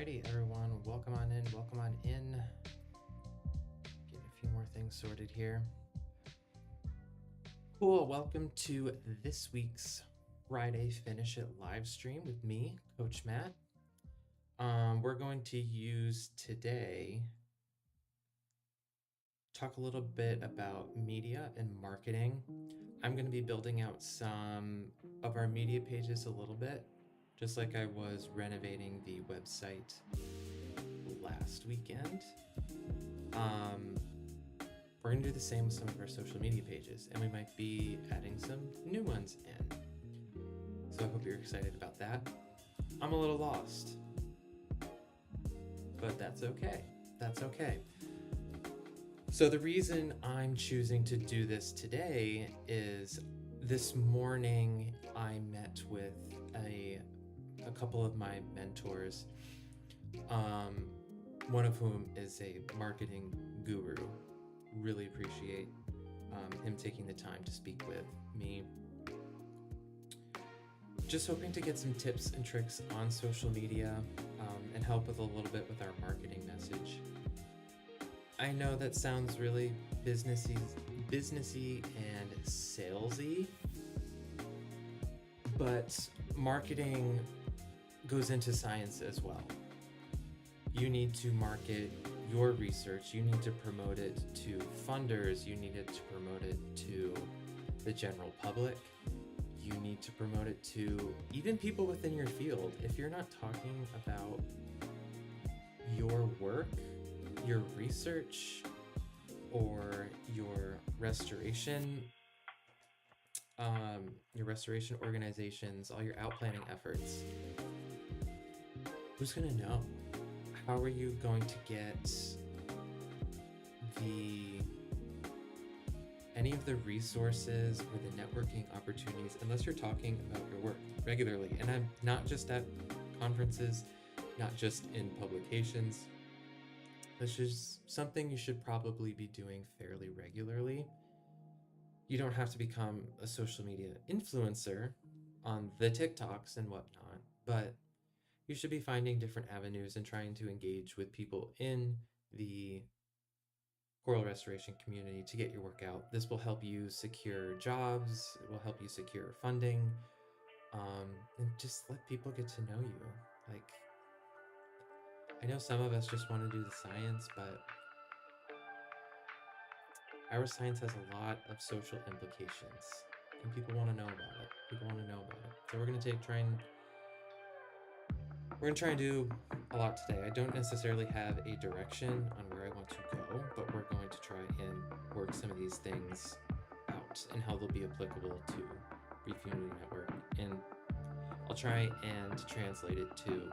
Alrighty, everyone, welcome on in, Getting a few more things sorted here. Cool, welcome to this week's Friday Finish It live stream with me, Coach Matt. We're going to use today, talk a little bit about media and marketing. I'm going to be building out some of our media pages a little bit, just like I was renovating the website last weekend. We're going to do the same with some of our social media pages, and we might be adding some new ones in. So I hope you're excited about that. I'm a little lost, but that's okay. So the reason I'm choosing to do this today is this morning I met with a couple of my mentors, one of whom is a marketing guru. Really appreciate him taking the time to speak with me. Just hoping to get some tips and tricks on social media and help with a little bit with our marketing message. I know that sounds really businessy and salesy, but marketing goes into science as well. You need to market your research, you need to promote it to funders, you need to promote it to the general public, you need to promote it to even people within your field. If you're not talking about your work, your research, or your restoration organizations, all your outplanning efforts, who's gonna know? How are you going to get any of the resources or the networking opportunities unless you're talking about your work regularly? And I'm not just at conferences, not just in publications. This is something you should probably be doing fairly regularly. You don't have to become a social media influencer on the TikToks and whatnot, but you should be finding different avenues and trying to engage with people in the coral restoration community to get your work out. This will help you secure jobs, it will help you secure funding, and just let people get to know you. Like, I know some of us just want to do the science, but our science has a lot of social implications, and people want to know about it. So we're going to try and do a lot today. I don't necessarily have a direction on where I want to go, but we're going to try and work some of these things out and how they'll be applicable to Reef Unity Network. And I'll try and translate it to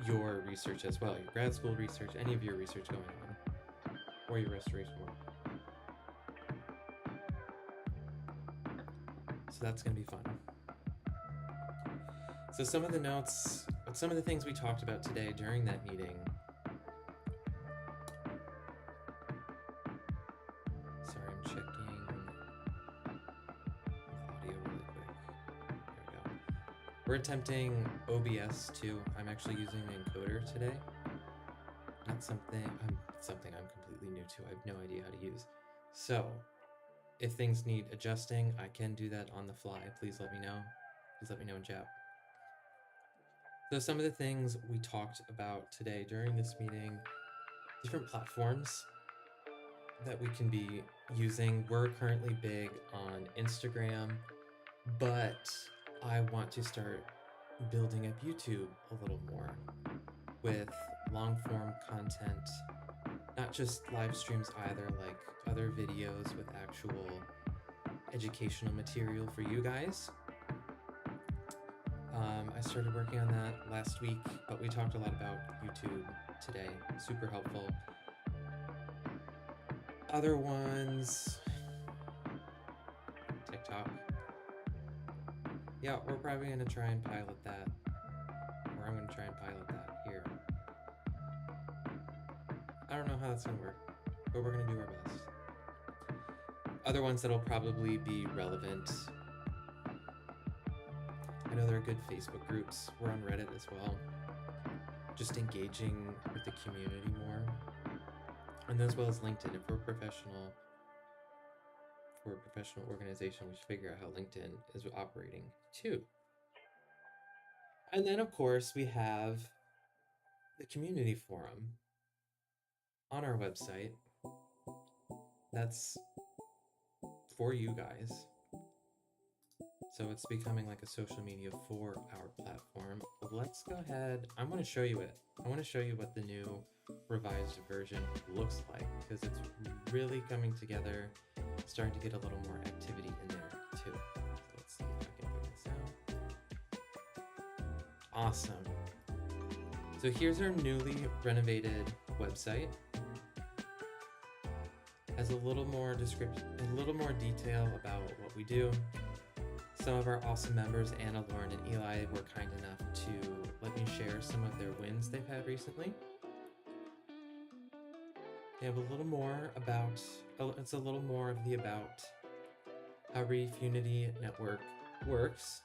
your research as well, your grad school research, any of your research going on, or your restoration work. So that's going to be fun. So some of the notes, some of the things we talked about today during that meeting. Sorry, I'm checking audio really quick. There we go. We're attempting OBS too. I'm actually using the encoder today. Not something I'm completely new to. I have no idea how to use. So if things need adjusting, I can do that on the fly. Please let me know. Please let me know in chat. So some of the things we talked about today during this meeting, different platforms that we can be using. We're currently big on Instagram, but I want to start building up YouTube a little more with long form content, not just live streams either, like other videos with actual educational material for you guys. I started working on that last week, but we talked a lot about YouTube today. Super helpful. Other ones, TikTok. Yeah, we're probably going to try and pilot that, or I'm going to try and pilot that here. I don't know how that's going to work, but we're going to do our best. Other ones that'll probably be relevant I know there are good Facebook groups. We're on Reddit as well. Just engaging with the community more. And as well as LinkedIn. If we're a professional organization, we should figure out how LinkedIn is operating too. And then of course we have the community forum on our website. That's for you guys. So it's becoming like a social media for our platform. Let's go ahead. I want to show you it. I want to show you what the new revised version looks like, because it's really coming together, starting to get a little more activity in there too. So let's see if I can figure this out. Awesome. So here's our newly renovated website. Has a little more description, a little more detail about what we do. Some of our awesome members, Anna, Lauren, and Eli, were kind enough to let me share some of their wins they've had recently. They have a little more about, it's a little more of the about how Reef Unity Network works.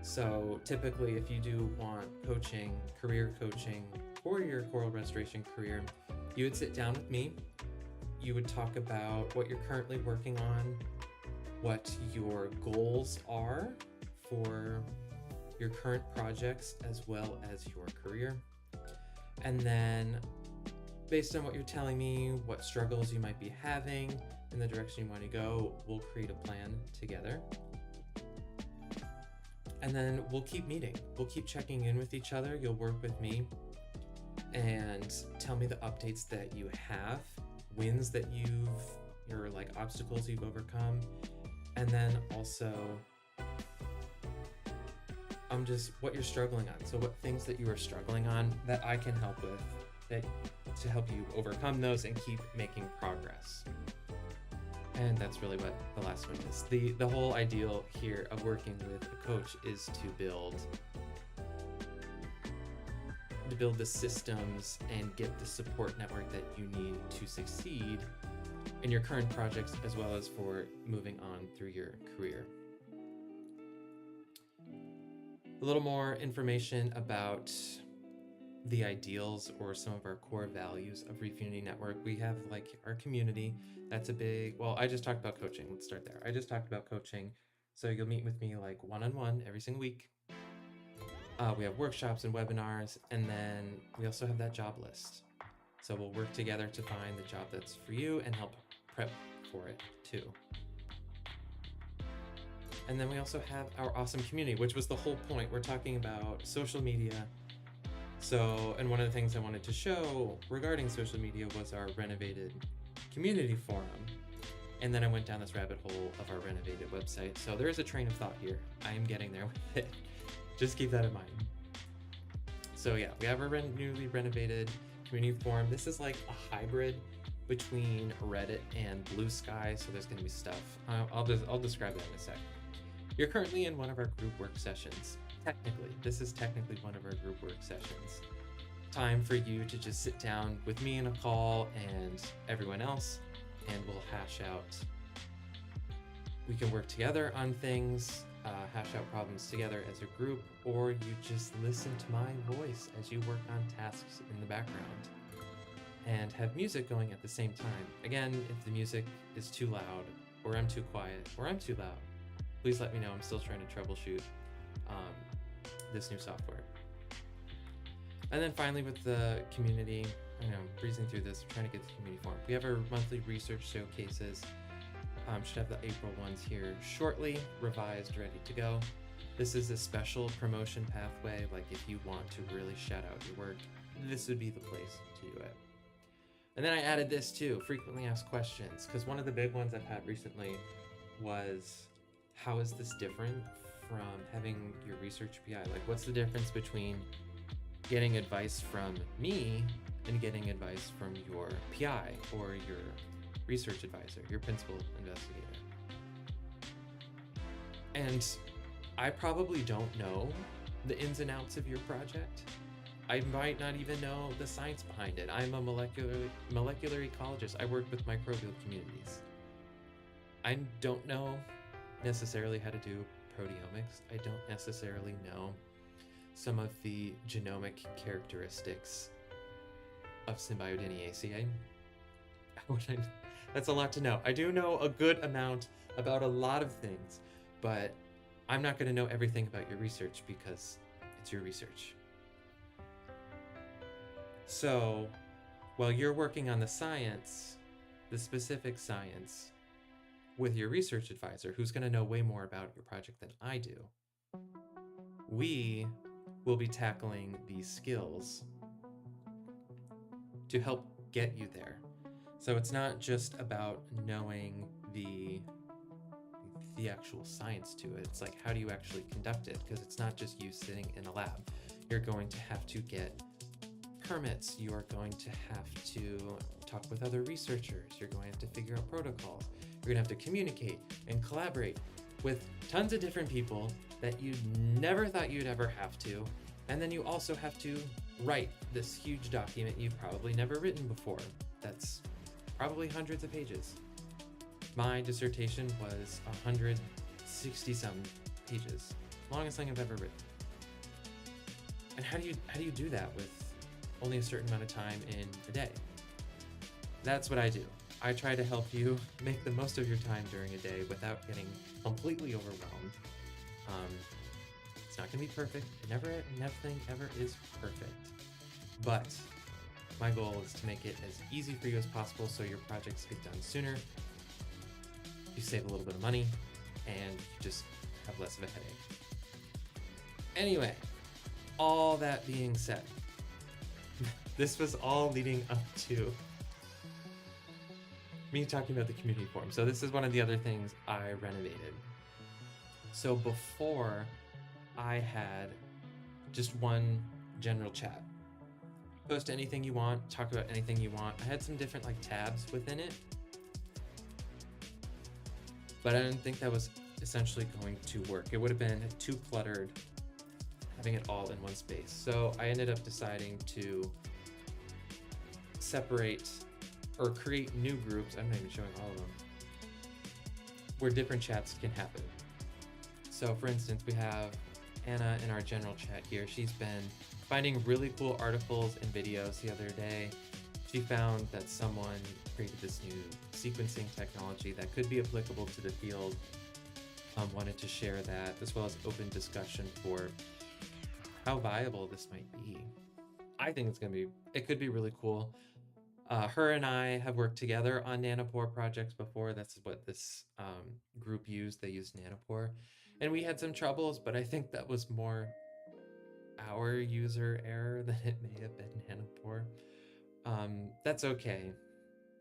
So typically if you do want coaching, career coaching for your coral restoration career, you would sit down with me. You would talk about what you're currently working on, what your goals are for your current projects as well as your career. And then based on what you're telling me, what struggles you might be having in the direction you want to go, we'll create a plan together. And then we'll keep meeting. We'll keep checking in with each other. You'll work with me and tell me the updates that you have, wins that your like obstacles you've overcome. And then also just what you're struggling on. So what things that you are struggling on that I can help with, that to help you overcome those and keep making progress. And that's really what the last one is. The whole ideal here of working with a coach is to build the systems and get the support network that you need to succeed in your current projects as well as for moving on through your career. A little more information about the ideals or some of our core values of Reef Unity Network. We have like our community. That's a big, well, I just talked about coaching. Let's start there. I just talked about coaching. So you'll meet with me like one-on-one every single week. We have workshops and webinars, and then we also have that job list. So we'll work together to find the job that's for you and help prep for it too. And then we also have our awesome community, which was the whole point. We're talking about social media. So, and one of the things I wanted to show regarding social media was our renovated community forum. And then I went down this rabbit hole of our renovated website. So there is a train of thought here. I am getting there with it. Just keep that in mind. So yeah, we have our newly renovated community forum. This is like a hybrid between Reddit and Blue Sky. So there's gonna be stuff. I'll describe that in a sec. You're currently in one of our group work sessions. Technically, this is technically one of our group work sessions. Time for you to just sit down with me in a call and everyone else, and we'll hash out. We can work together on things, hash out problems together as a group, or you just listen to my voice as you work on tasks in the background and have music going at the same time. Again, if the music is too loud, or I'm too quiet, or I'm too loud, please let me know. I'm still trying to troubleshoot this new software. And then finally with the community, I know, breezing through this, trying to get the community formed. We have our monthly research showcases. Should have the April ones here shortly, revised, ready to go. This is a special promotion pathway. Like if you want to really shout out your work, this would be the place to do it. And then I added this too, frequently asked questions, because one of the big ones I've had recently was, how is this different from having your research PI? Like what's the difference between getting advice from me and getting advice from your PI or your research advisor, your principal investigator? And I probably don't know the ins and outs of your project. I might not even know the science behind it. I'm a molecular ecologist. I work with microbial communities. I don't know necessarily how to do proteomics. I don't necessarily know some of the genomic characteristics of Symbiodiniaceae. That's a lot to know. I do know a good amount about a lot of things, but I'm not going to know everything about your research because it's your research. So, while you're working on the science, the specific science, with your research advisor, who's going to know way more about your project than I do, we will be tackling these skills to help get you there. So it's not just about knowing the actual science to it. It's like, how do you actually conduct it? Because it's not just you sitting in a lab. You're going to have to get permits. You are going to have to talk with other researchers. You're going to have to figure out protocols. You're going to have to communicate and collaborate with tons of different people that you never thought you'd ever have to. And then you also have to write this huge document you've probably never written before. That's probably hundreds of pages. My dissertation was 160-some pages, longest thing I've ever written. And how do you do that with only a certain amount of time in a day? That's what I do. I try to help you make the most of your time during a day without getting completely overwhelmed. It's not gonna be perfect. Nothing ever is perfect. But my goal is to make it as easy for you as possible so your projects get done sooner, you save a little bit of money, and you just have less of a headache. Anyway, all that being said, this was all leading up to me talking about the community forum. So this is one of the other things I renovated. So before, I had just one general chat. Post anything you want, talk about anything you want. I had some different like tabs within it, but I didn't think that was essentially going to work. It would have been too cluttered having it all in one space. So I ended up deciding to separate or create new groups. I'm not even showing all of them, where different chats can happen. So for instance, we have Anna in our general chat here. She's been finding really cool articles and videos. The other day, she found that someone created this new sequencing technology that could be applicable to the field. Wanted to share that, as well as open discussion for how viable this might be. I think it could be really cool. Her and I have worked together on nanopore projects before. That's what this group used. They used nanopore, and we had some troubles, but I think that was more our user error than it may have been nanopore. That's okay.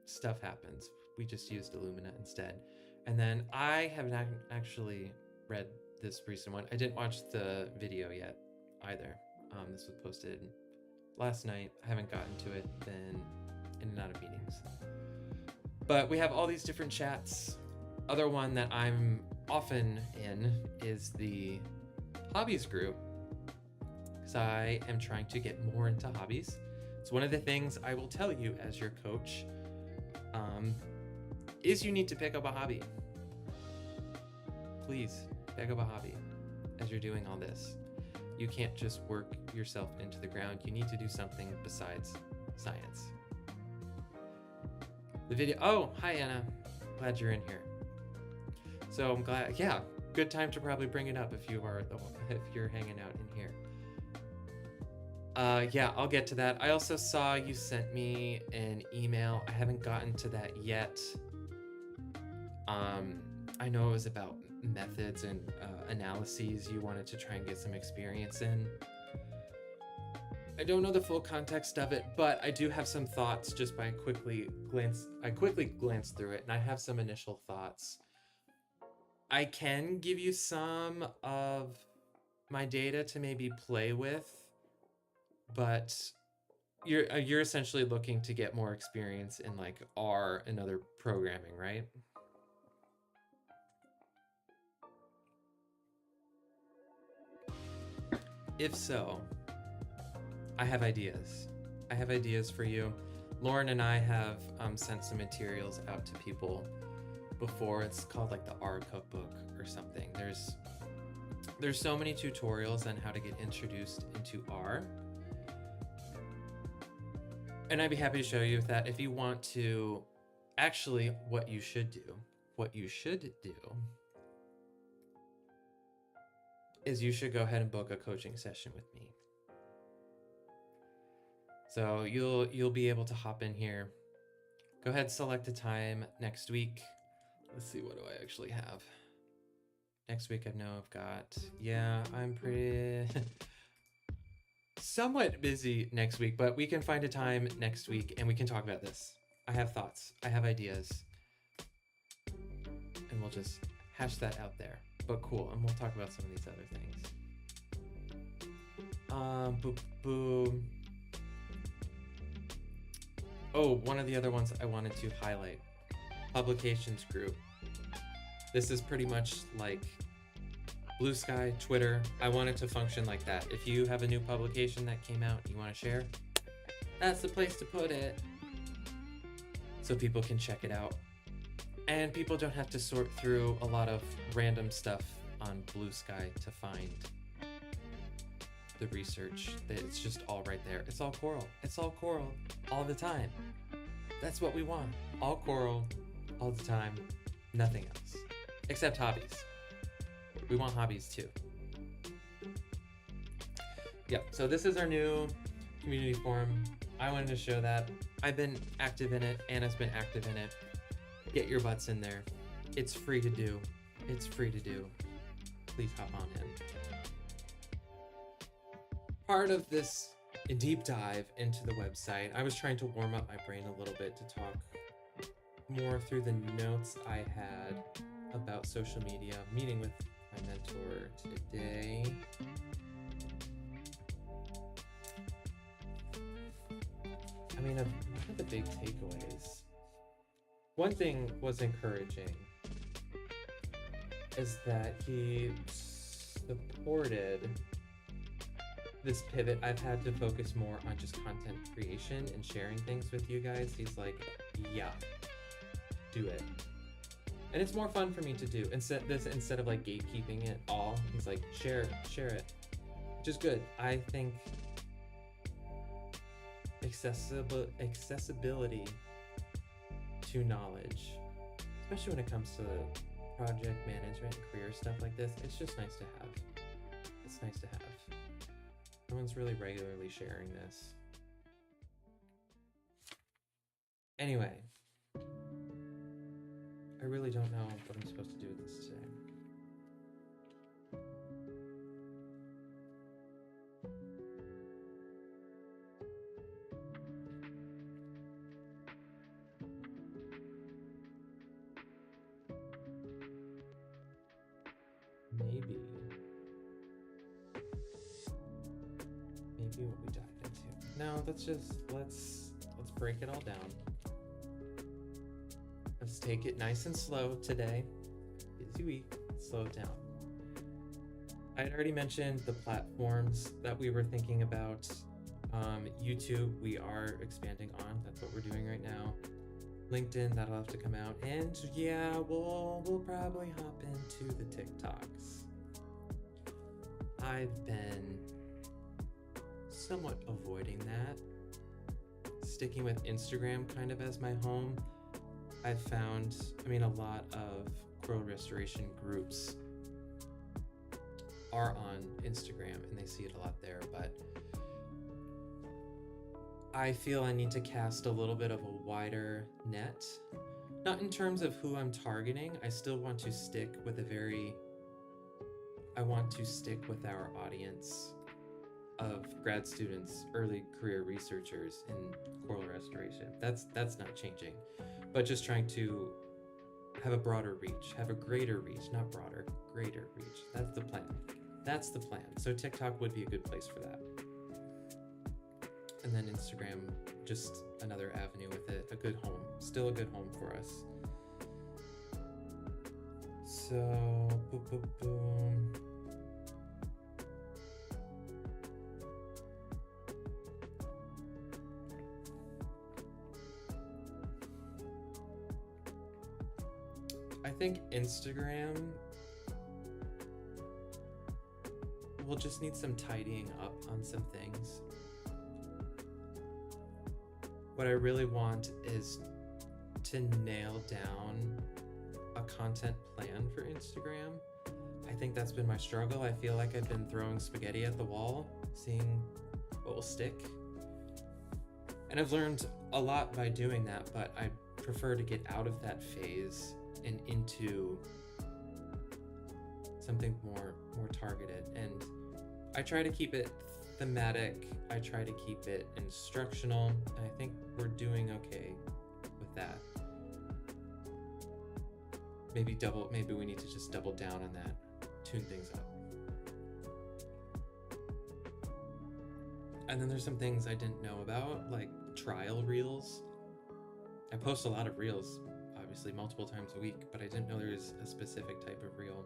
Stuff happens. We just used Illumina instead. And then I have not actually read this recent one. I didn't watch the video yet either. This was posted last night. I haven't gotten to it. Been in and out of meetings. But we have all these different chats. Other one that I'm often in is the hobbies group, because I am trying to get more into hobbies. It's one of the things I will tell you as your coach, is you need to pick up a hobby. Please pick up a hobby as you're doing all this. You can't just work yourself into the ground. You need to do something besides science. The video, oh, hi Anna, glad you're in here. So I'm glad, yeah, good time to probably bring it up if you're hanging out in here. Yeah, I'll get to that. I also saw you sent me an email. I haven't gotten to that yet. I know it was about methods and analyses you wanted to try and get some experience in. I don't know the full context of it, but I do have some thoughts just by quickly glanced through it, and I have some initial thoughts. I can give you some of my data to maybe play with, but you're essentially looking to get more experience in like R and other programming, right? If so, I have ideas. I have ideas for you. Lauren and I have sent some materials out to people before. It's called like the R cookbook or something. There's there's so many tutorials on how to get introduced into R. And I'd be happy to show you that if you want to. Actually, what you should do is you should go ahead and book a coaching session with me. So you'll be able to hop in here. Go ahead, select a time next week. Let's see, what do I actually have? Next week, I know I've got, yeah, I'm pretty somewhat busy next week, but we can find a time next week and we can talk about this. I have thoughts, I have ideas, and we'll just hash that out there. But cool, and we'll talk about some of these other things. Boom. Oh, one of the other ones I wanted to highlight, publications group. This is pretty much like Blue Sky, Twitter. I want it to function like that. If you have a new publication that came out you want to share, that's the place to put it so people can check it out. And people don't have to sort through a lot of random stuff on Blue Sky to find the research. It's just all right there. It's all coral. It's all coral all the time. That's what we want. All coral all the time. Nothing else. Except hobbies. We want hobbies too. Yeah, so this is our new community forum. I wanted to show that. I've been active in it. Anna's been active in it. Get your butts in there. It's free to do. It's free to do. Please hop on in. Part of this deep dive into the website, I was trying to warm up my brain a little bit to talk more through the notes I had about social media, meeting with my mentor today. I mean, one of the big takeaways, one thing was encouraging, is that he supported this pivot. I've had to focus more on just content creation and sharing things with you guys. He's like, yeah, do it. And it's more fun for me to do. Instead of like gatekeeping it all, he's like, share it, which is good. I think accessibility to knowledge, especially when it comes to project management and career stuff like this, it's just nice to have. It's nice to have. No one's really regularly sharing this. Anyway, I really don't know what I'm supposed to do with this today. Maybe what we dive into. No, let's break it all down. Let's take it nice and slow today. Busy week, slow it down. I had already mentioned the platforms that we were thinking about. YouTube, we are expanding on. That's what we're doing right now. LinkedIn, that'll have to come out. And yeah, we'll probably hop into the TikToks. I've been somewhat avoiding that, sticking with Instagram kind of as my home. I've found, a lot of coral restoration groups are on Instagram and they see it a lot there, but I feel I need to cast a little bit of a wider net. Not in terms of who I'm targeting, I still want to stick with our audience of grad students, early career researchers in coral restoration. That's not changing, but just trying to have a broader reach, have a greater reach, not broader, greater reach. That's the plan. So TikTok would be a good place for that. And then Instagram, just another avenue with it, a good home, still a good home for us. So, boom. I think Instagram we'll just need some tidying up on some things. What I really want is to nail down a content plan for Instagram. I think that's been my struggle. I feel like I've been throwing spaghetti at the wall, seeing what will stick. And I've learned a lot by doing that, but I prefer to get out of that phase and into something more targeted. And I try to keep it thematic. I try to keep it instructional, and I think we're doing okay with that. Maybe we need to just double down on that, tune things up. And then there's some things I didn't know about, like trial reels. I post a lot of reels, obviously multiple times a week, but I didn't know there was a specific type of reel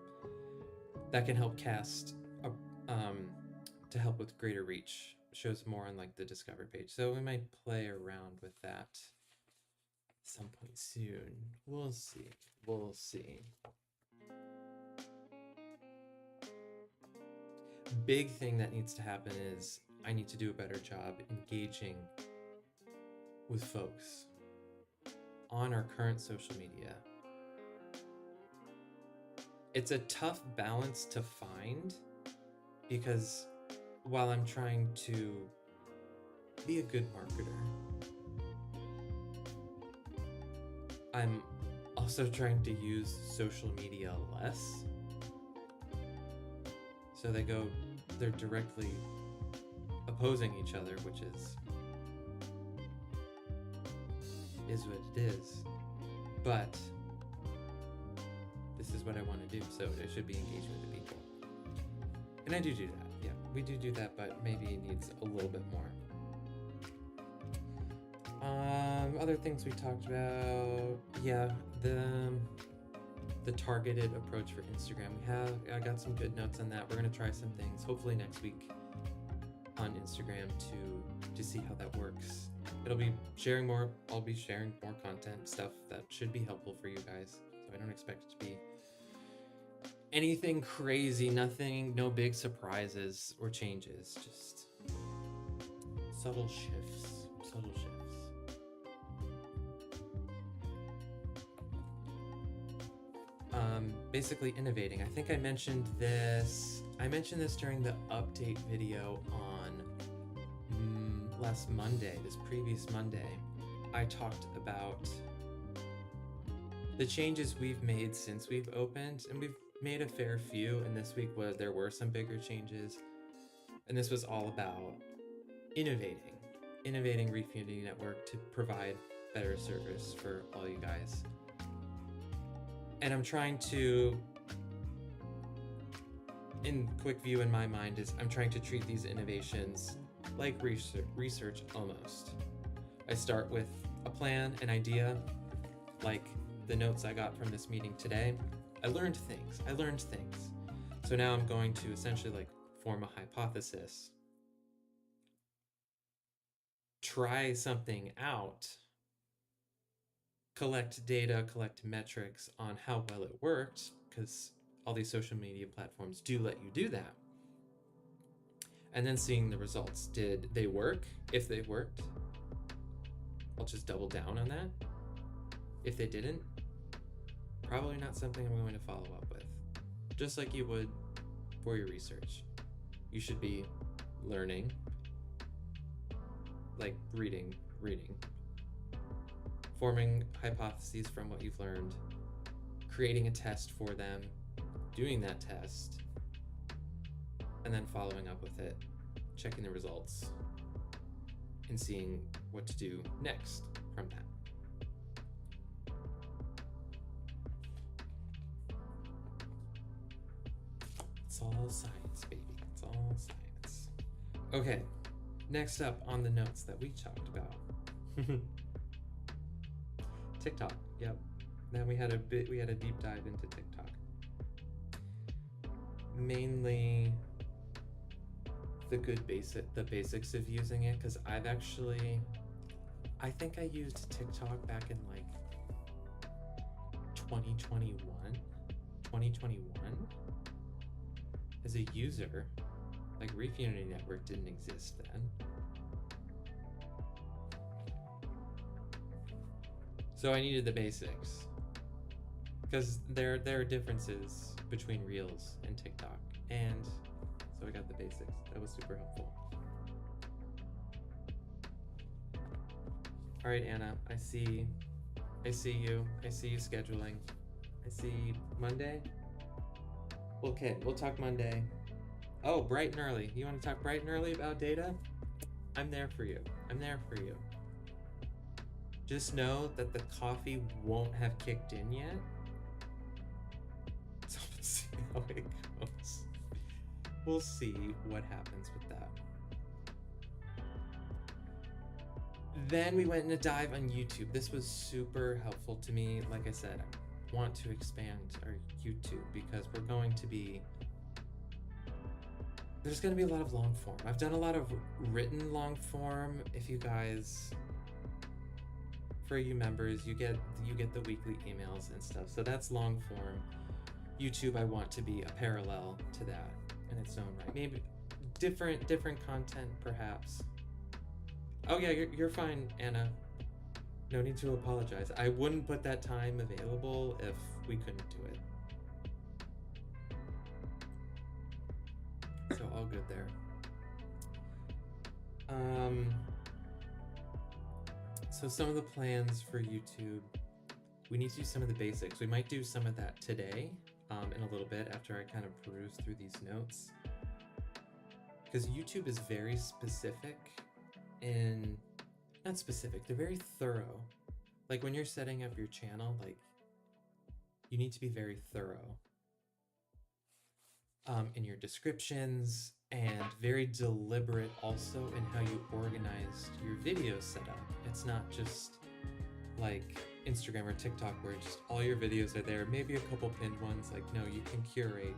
that can help cast to help with greater reach. Shows more on like the Discover page. So we might play around with that some point soon. We'll see. Big thing that needs to happen is I need to do a better job engaging with folks on our current social media. It's a tough balance to find because while I'm trying to be a good marketer, I'm also trying to use social media less. So they're directly opposing each other, which is what it is. But this is what I want to do, so it should be engaging with the people. And I do that. Yeah, we do that, but maybe it needs a little bit more. Other things we talked about, yeah, the targeted approach for Instagram. I got some good notes on that. We're gonna try some things, hopefully next week on Instagram to see how that works. I'll be sharing more content, stuff that should be helpful for you guys. So I don't expect it to be anything crazy, no big surprises or changes, just subtle shifts. Basically innovating. I think I mentioned this during the update video on this previous Monday. I talked about the changes we've made since we've opened, and we've made a fair few, and this week there were some bigger changes, and this was all about innovating Reef Unity Network to provide better service for all you guys. And I'm trying to, in quick view in my mind, I'm trying to treat these innovations like research almost. I start with a plan, an idea, like the notes I got from this meeting today. I learned things. So now I'm going to essentially like form a hypothesis, try something out, collect data, collect metrics on how well it worked, because all these social media platforms do let you do that. And then seeing the results. Did they work? If they worked, I'll just double down on that. If they didn't, probably not something I'm going to follow up with. Just like you would for your research. You should be learning, like reading, forming hypotheses from what you've learned, creating a test for them, doing that test, and then following up with it, checking the results, and seeing what to do next from that. It's all science, baby. It's all science. Okay, next up on the notes that we talked about. TikTok, yep. Then we had a deep dive into TikTok. Mainly the basics of using it, because I think I used TikTok back in like 2021 as a user, Like Reef Unity Network didn't exist then. So I needed the basics. Because there are differences between Reels and TikTok. And so I got the basics. That was super helpful. All right, Anna, I see you. I see you scheduling. I see Monday. Okay, we'll talk Monday. Oh, bright and early. You want to talk bright and early about data? I'm there for you. I'm there for you. Just know that the coffee won't have kicked in yet. So let's see how it goes. We'll see what happens with that. Then we went in a dive on YouTube. This was super helpful to me. Like I said, I want to expand our YouTube because we're going to be, there's going to be a lot of long form. I've done a lot of written long form. If you guys, for you members, you get the weekly emails and stuff. So that's long form. YouTube, I want to be a parallel to that in its own right. Maybe different content, perhaps. Oh yeah, you're fine, Anna. No need to apologize. I wouldn't put that time available if we couldn't do it. So all good there. So some of the plans for YouTube, we need to do some of the basics. We might do some of that today, in a little bit after I kind of peruse through these notes. Because YouTube is very specific in, not specific, they're very thorough. Like when you're setting up your channel, like you need to be very thorough in your descriptions and very deliberate also in how you organize your video setup. It's not just like Instagram or TikTok where just all your videos are there, maybe a couple pinned ones. Like no, you can curate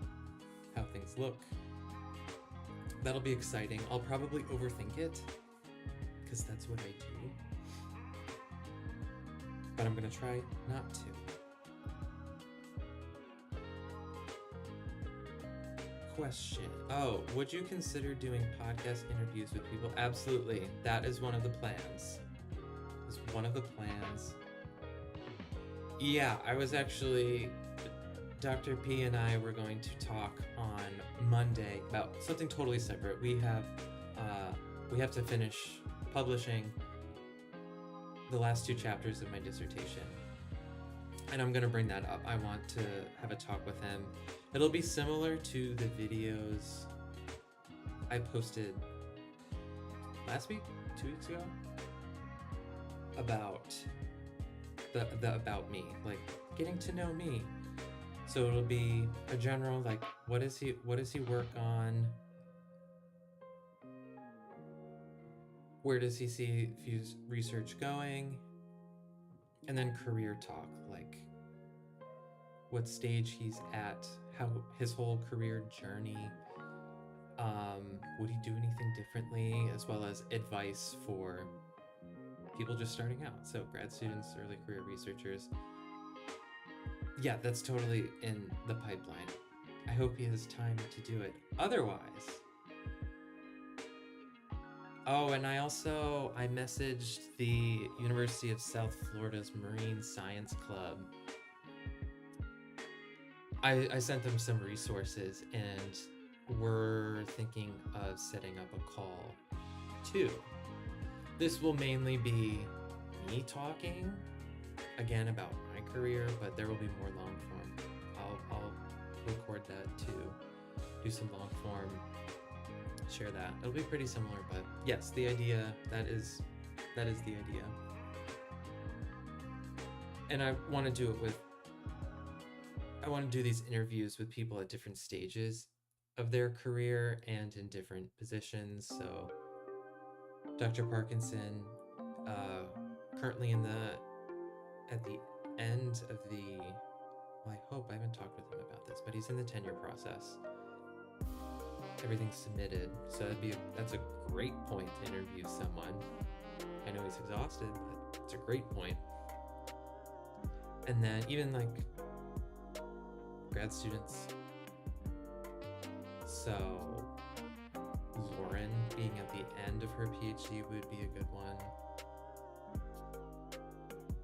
how things look. That'll be exciting. I'll probably overthink it because that's what I do. But I'm gonna try not to. Question. Oh, would you consider doing podcast interviews with people? Absolutely. That is one of the plans. It's one of the plans. Yeah, I was actually, Dr. P and I were going to talk on Monday about something totally separate. We have to finish publishing the last 2 chapters of my dissertation. And I'm gonna bring that up. I want to have a talk with him. It'll be similar to the videos I posted last week, 2 weeks ago, about the about me, like getting to know me. So it'll be a general, like, what does he work on? Where does he see Fuse research going? And then career talk, like what stage he's at, how his whole career journey. Would he do anything differently, as well as advice for people just starting out? So grad students, early career researchers. Yeah, that's totally in the pipeline. I hope he has time to do it. Otherwise, oh, and I messaged the University of South Florida's Marine Science Club. I sent them some resources, and we're thinking of setting up a call too. This will mainly be me talking again about my career, but there will be more long form. I'll record that too, do some long form, share that. It'll be pretty similar, but yes, the idea, that is the idea. And I want to do these interviews with people at different stages of their career and in different positions. So Dr. Parkinson, currently at the end of well, I hope, I haven't talked with him about this, but he's in the tenure process. Everything's submitted, so that's a great point to interview someone. I know he's exhausted, but it's a great point. And then even like grad students. So Lauren being at the end of her PhD would be a good one.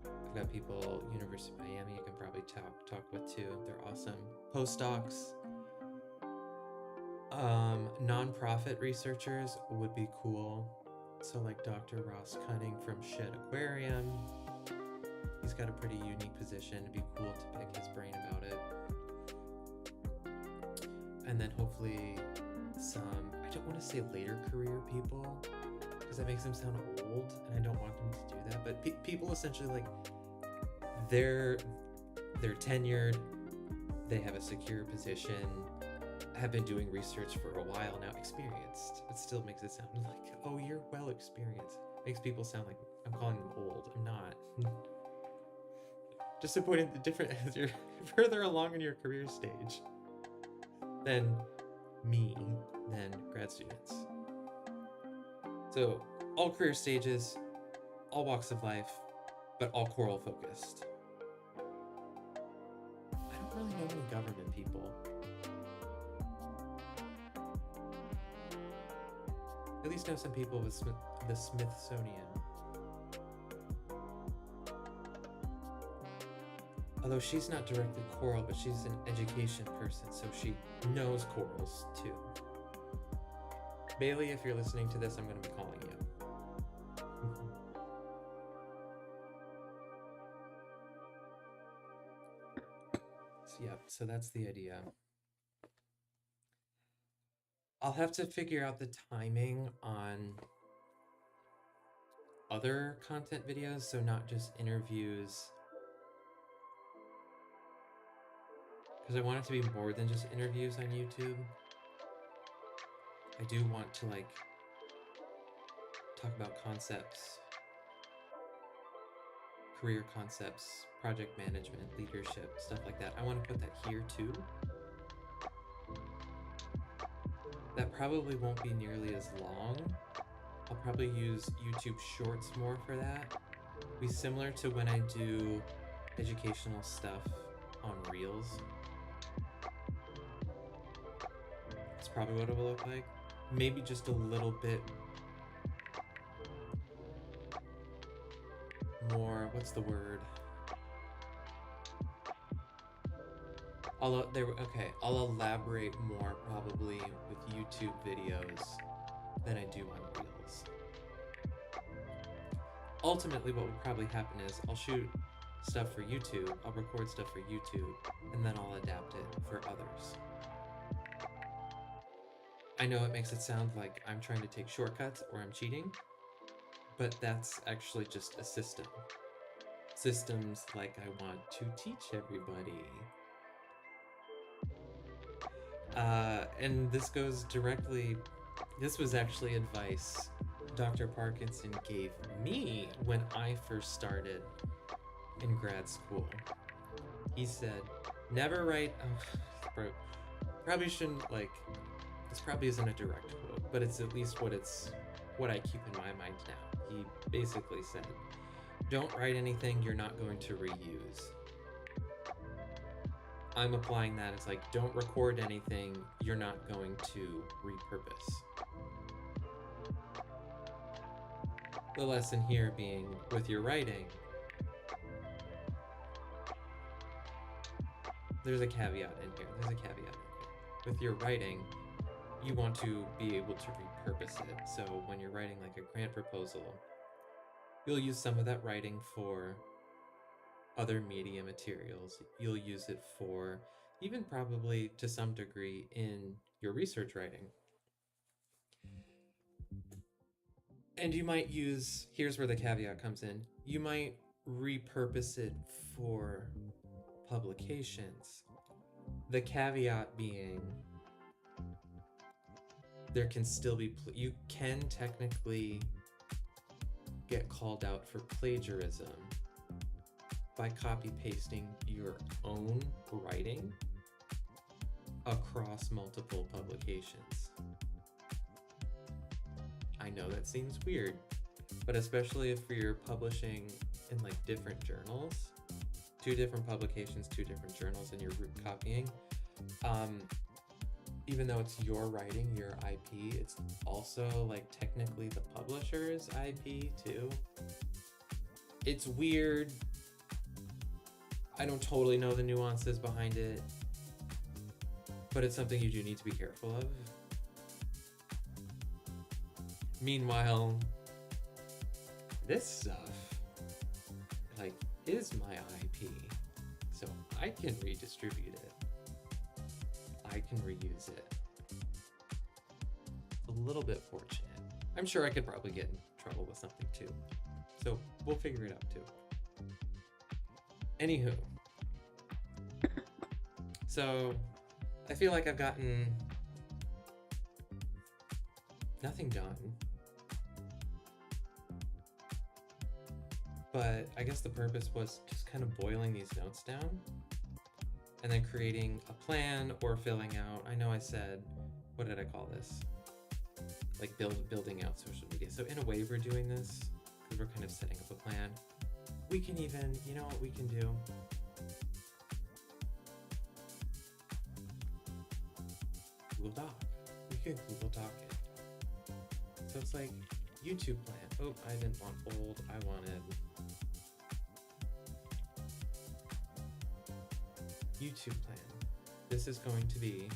I've got people, University of Miami, you can probably talk with too. They're awesome. Postdocs. Nonprofit researchers would be cool. So like Dr. Ross Cunning from Shed Aquarium. He's got a pretty unique position. It'd be cool to pick his brain about it. And then hopefully some, I don't want to say later career people, because that makes them sound old, and I don't want them to do that. But people essentially like, they're tenured, they have a secure position, have been doing research for a while now, experienced. It still makes it sound like, oh, you're well experienced. Makes people sound like I'm calling them old. I'm not. Just to point out the difference as you're further along in your career stage than me, than grad students. So all career stages, all walks of life, but all coral focused. I don't really know any government people. At least know some people with the Smithsonian. Although she's not directly coral, but she's an education person, so she knows corals too. Bailey, if you're listening to this, I'm going to be calling you. So that's the idea. I'll have to figure out the timing on other content videos, so not just interviews. Because I want it to be more than just interviews on YouTube. I do want to like talk about concepts, career concepts, project management, leadership, stuff like that. I want to put that here too. That probably won't be nearly as long. I'll probably use YouTube Shorts more for that. Be similar to when I do educational stuff on Reels. That's probably what it will look like. Maybe just a little bit more, what's the word? I'll elaborate more probably with YouTube videos than I do on Reels. Ultimately, what will probably happen is I'll shoot stuff for YouTube, I'll record stuff for YouTube, and then I'll adapt it for others. I know it makes it sound like I'm trying to take shortcuts or I'm cheating, but that's actually just a system. Systems like I want to teach everybody. And this goes directly, this was actually advice Dr. Parkinson gave me when I first started in grad school. He said, never write, probably shouldn't like, this probably isn't a direct quote, but it's at least what I keep in my mind now. He basically said, don't write anything you're not going to reuse. I'm applying that as like, don't record anything you're not going to repurpose. The lesson here being, with your writing, there's a caveat in here. With your writing, you want to be able to repurpose it. So when you're writing like a grant proposal, you'll use some of that writing for other media materials. You'll use it for, even probably to some degree, in your research writing. And you might use, here's where the caveat comes in, you might repurpose it for publications. The caveat being, there can still be, you can technically get called out for plagiarism by copy pasting your own writing across multiple publications. I know that seems weird, but especially if you're publishing in like different journals, 2 different publications, 2 different journals, and you're root copying, even though it's your writing, your IP, it's also like technically the publisher's IP too. It's weird. I don't totally know the nuances behind it, but it's something you do need to be careful of. Meanwhile, this stuff, like, is my IP, so I can redistribute it. I can reuse it. It's a little bit fortunate. I'm sure I could probably get in trouble with something too, so we'll figure it out too. Anywho, so I feel like I've gotten nothing done, but I guess the purpose was just kind of boiling these notes down and then creating a plan or filling out. I know I said, what did I call this? Like building out social media. So in a way we're doing this because we're kind of setting up a plan. We can even, you know what we can do? Google Doc. We could Google Doc it. So it's like YouTube plan. Oh, I didn't want old. I wanted YouTube plan. This is going to be,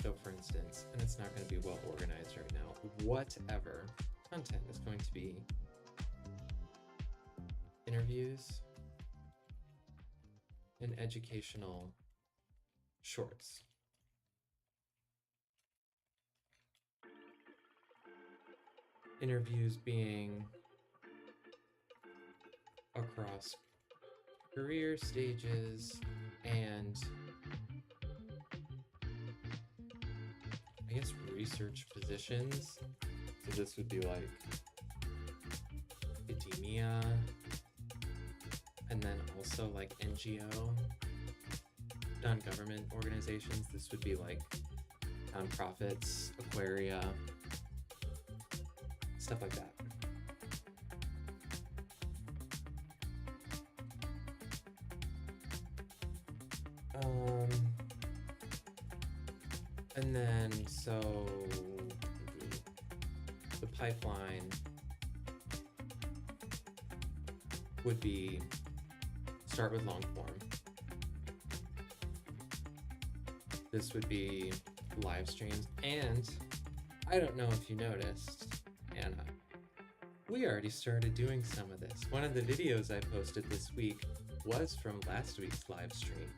so for instance, and it's not going to be well organized right now, whatever content is going to be interviews and educational shorts. Interviews being across career stages and I guess research positions. So this would be like academia and then also like NGO, non-government organizations. This would be like nonprofits, aquaria, stuff like that. And then so the pipeline would be start with long form. This would be live streams, and I don't know if you noticed, Anna, we already started doing some of this. One of the videos I posted this week was from last week's live stream.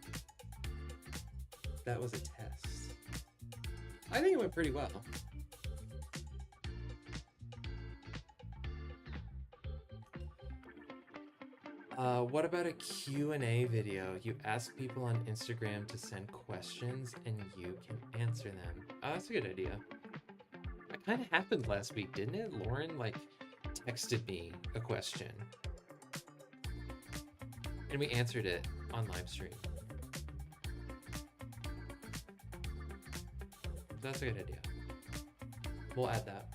That was a test. I think it went pretty well. What about a Q&A video? You ask people on Instagram to send questions and you can answer them. Oh, that's a good idea. That kind of happened last week, didn't it? Lauren, like, texted me a question. And we answered it on live stream. That's a good idea. We'll add that.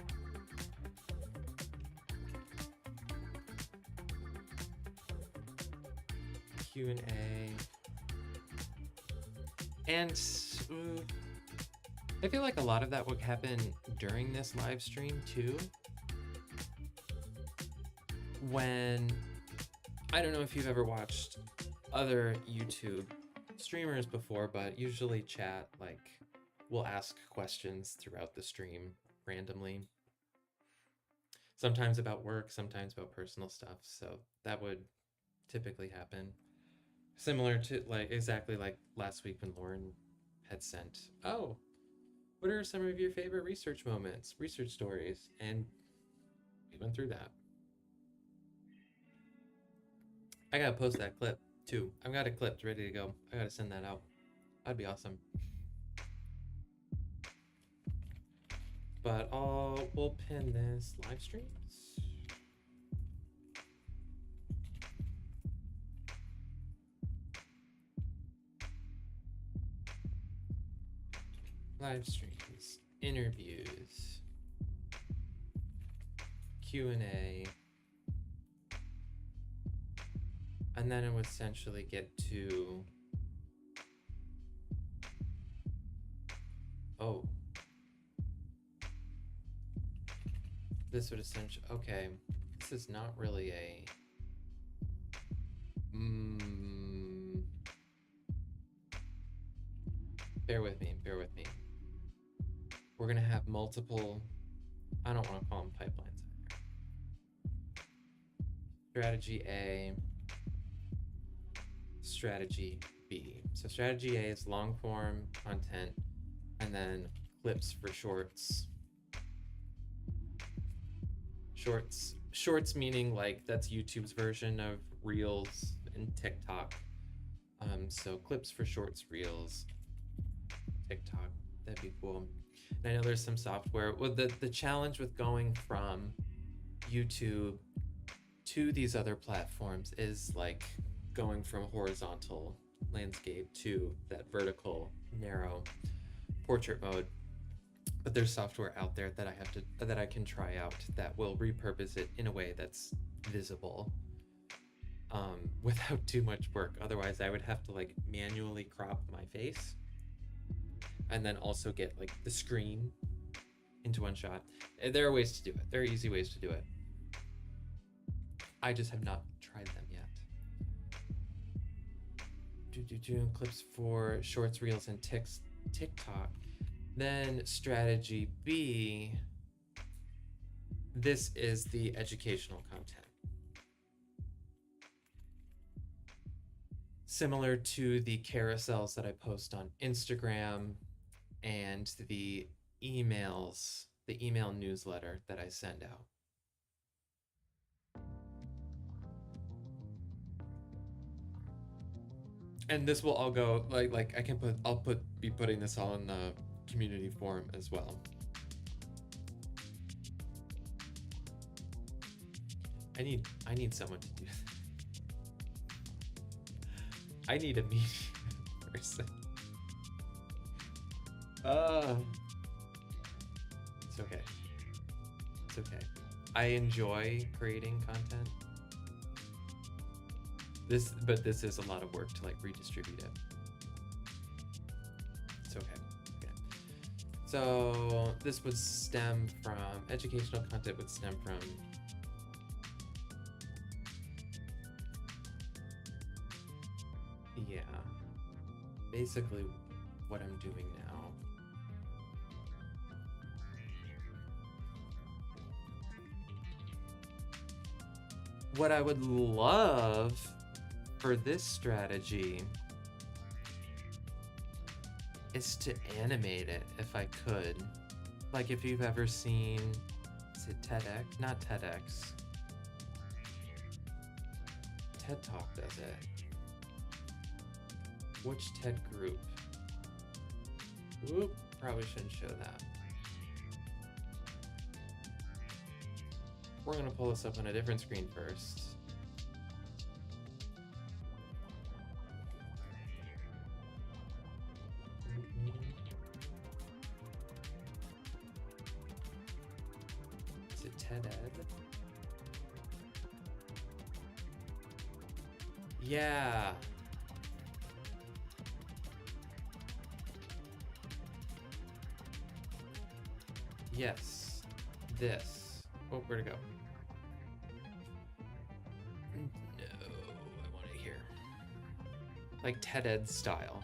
Q&A. And I feel like a lot of that would happen during this live stream too. When, I don't know if you've ever watched other YouTube streamers before, but usually chat, like, we'll ask questions throughout the stream randomly. Sometimes about work, sometimes about personal stuff. So that would typically happen. Similar to, like, exactly like last week when Lauren had sent, oh, what are some of your favorite research moments, research stories? And we went through that. I gotta post that clip too. I've got it clipped, ready to go. I gotta send that out. That'd be awesome. But we'll pin this live streams. Live streams, interviews, Q&A, and then it would essentially get to Oh, this would essentially, okay, this is not really a, bear with me. We're gonna have multiple, I don't want to call them pipelines either. Strategy A, strategy B. So strategy A is long form content, and then clips for shorts. Shorts meaning like that's YouTube's version of Reels and TikTok. So clips for shorts, Reels, TikTok, that'd be cool. And I know there's some software. Well, the challenge with going from YouTube to these other platforms is like going from horizontal landscape to that vertical, narrow portrait mode. But there's software out there that I can try out that will repurpose it in a way that's visible, without too much work. Otherwise, I would have to like manually crop my face and then also get like the screen into one shot. There are ways to do it. There are easy ways to do it. I just have not tried them yet. Clips for shorts, Reels, and TikTok. Then strategy B, this is the educational content. Similar to the carousels that I post on Instagram and the email newsletter that I send out. And this will all go like I can be putting this all in the community forum as well. I need someone to do that. I need a media person. It's okay. I enjoy creating content. But this is a lot of work to like redistribute it. It's okay. So this would stem from, educational content would stem from basically what I'm doing now. What I would love for this strategy is to animate it if I could. Like if you've ever seen, is it TEDx? Not TEDx. TED Talk does it. Which TED group? Oop, probably shouldn't show that. We're gonna pull this up on a different screen first. Is it TED Ed? Yeah. Yes. This. Oh, where'd it go? No, I want it here. Like TED Ed style.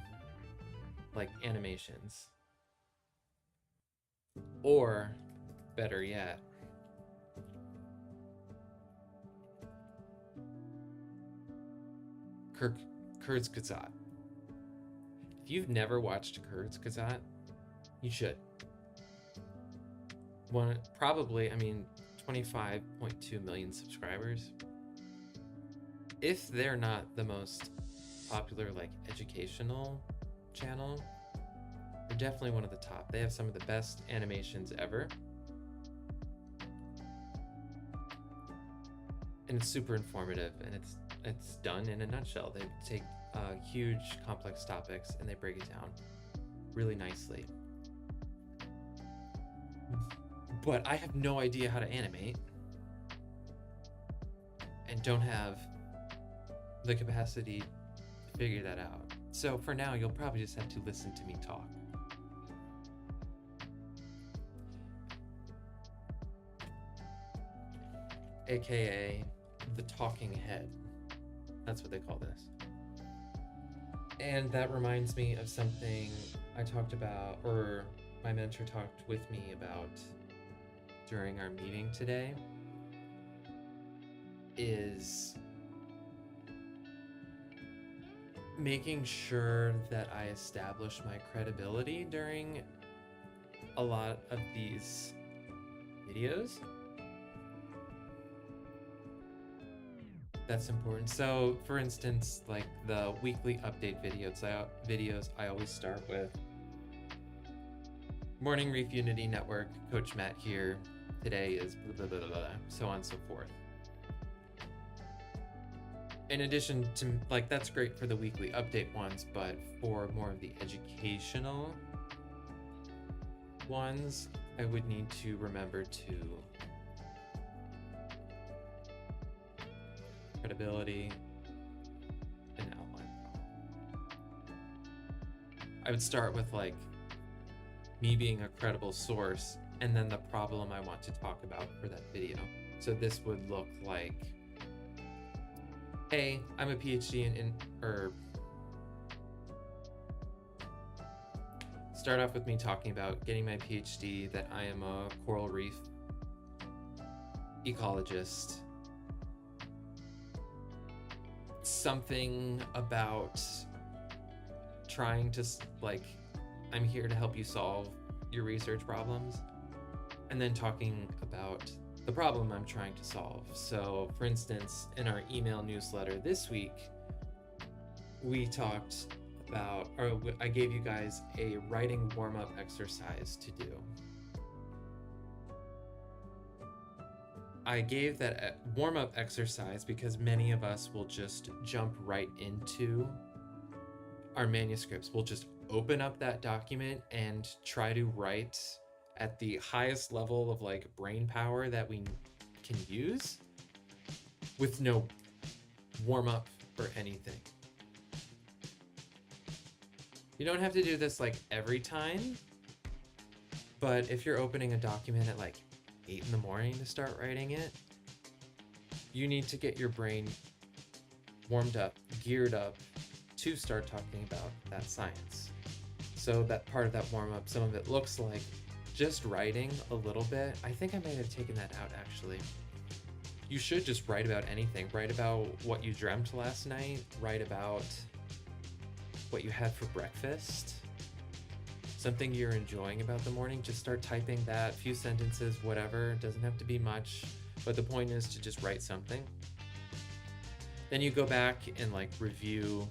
Like animations. Or, better yet, Kurzgesagt. If you've never watched Kurzgesagt, you should. Probably, 25.2 million subscribers. If they're not the most popular, like, educational channel, they're definitely one of the top. They have some of the best animations ever. And it's super informative, and it's done in a nutshell. They take huge, complex topics, and they break it down really nicely. But I have no idea how to animate and don't have the capacity to figure that out. So for now, you'll probably just have to listen to me talk. aka the talking head. That's what they call this. And that reminds me of something I talked about, or my mentor talked with me about during our meeting today, is making sure that I establish my credibility during a lot of these videos. That's important. So for instance, like the weekly update videos, I always start with Morning Reef Unity Network, Coach Matt here. Today is blah, blah, blah, blah, so on and so forth. In addition to, like, that's great for the weekly update ones, but for more of the educational ones, I would need to remember to credibility and outline. I would start with like me being a credible source and then the problem I want to talk about for that video. So this would look like, hey, I'm a PhD start off with me talking about getting my PhD, that I am a coral reef ecologist. Something about trying to, like, I'm here to help you solve your research problems, and then talking about the problem I'm trying to solve. So for instance, in our email newsletter this week, we talked about, or I gave you guys a writing warm-up exercise to do. I gave that warm-up exercise because many of us will just jump right into our manuscripts. We'll just open up that document and try to write at the highest level of like brain power that we can use with no warm-up or anything. You don't have to do this like every time, but if you're opening a document at like 8 in the morning to start writing it, you need to get your brain warmed up, geared up to start talking about that science. So that part of that warm-up, some of it looks like just writing a little bit. I think I might have taken that out actually. You should just write about anything. Write about what you dreamt last night, write about what you had for breakfast, something you're enjoying about the morning. Just start typing that, few sentences, whatever. It doesn't have to be much, but the point is to just write something. Then you go back and like review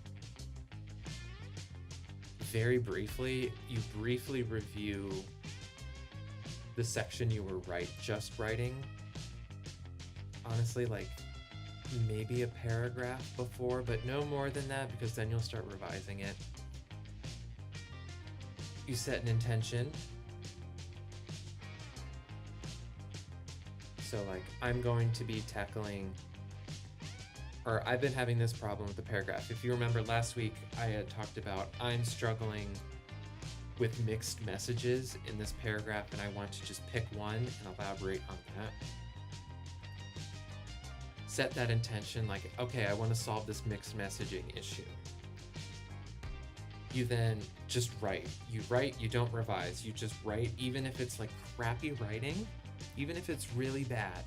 very briefly. You briefly review the section you were just writing. Honestly, like maybe a paragraph before, but no more than that, because then you'll start revising it. You set an intention. So like, I'm going to be tackling, or I've been having this problem with the paragraph. If you remember last week, I had talked about I'm struggling with mixed messages in this paragraph, and I want to just pick one and elaborate on that. Set that intention, like, okay, I want to solve this mixed messaging issue. You then just write. You write, you don't revise, you just write, even if it's like crappy writing, even if it's really bad.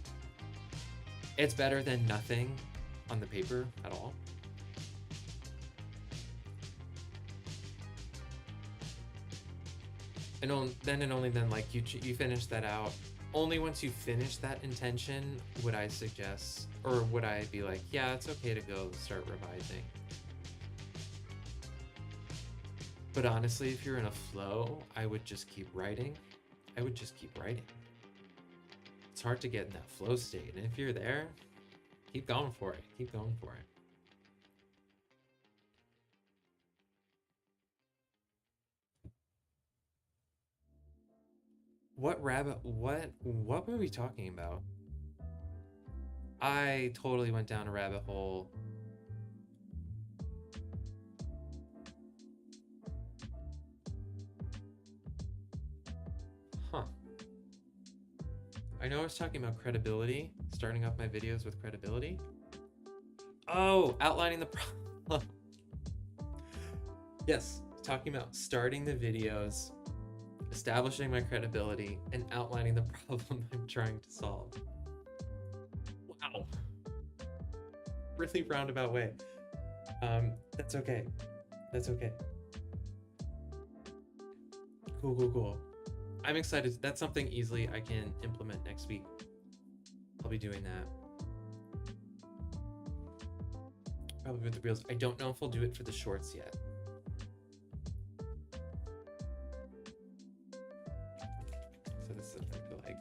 It's better than nothing on the paper at all. And only then, like, you finish that out. Only once you finish that intention would I suggest, or would I be like, yeah, it's okay to go start revising. But honestly, if you're in a flow, I would just keep writing. I would just keep writing. It's hard to get in that flow state. And if you're there, keep going for it. Keep going for it. What were we talking about? I totally went down a rabbit hole. Huh. I know I was talking about credibility, starting off my videos with credibility. Oh, outlining the problem. Yes, talking about starting the videos, establishing my credibility, and outlining the problem I'm trying to solve. Wow. Really roundabout way. That's okay. That's okay. Cool. I'm excited. That's something easily I can implement next week. I'll be doing that. Probably with the reels. I don't know if I'll do it for the shorts yet. So this is something like...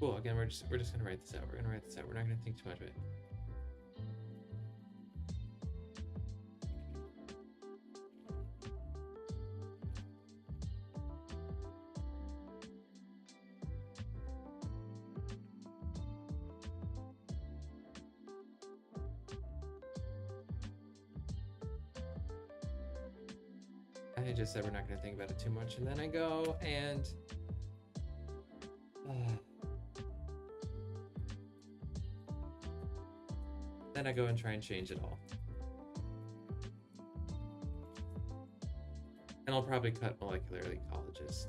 Cool. Again, we're just gonna write this out. We're not gonna think too much of it. I just said we're not gonna think about it too much, and then I go and then I go and try and change it all. And I'll probably cut molecular ecologist.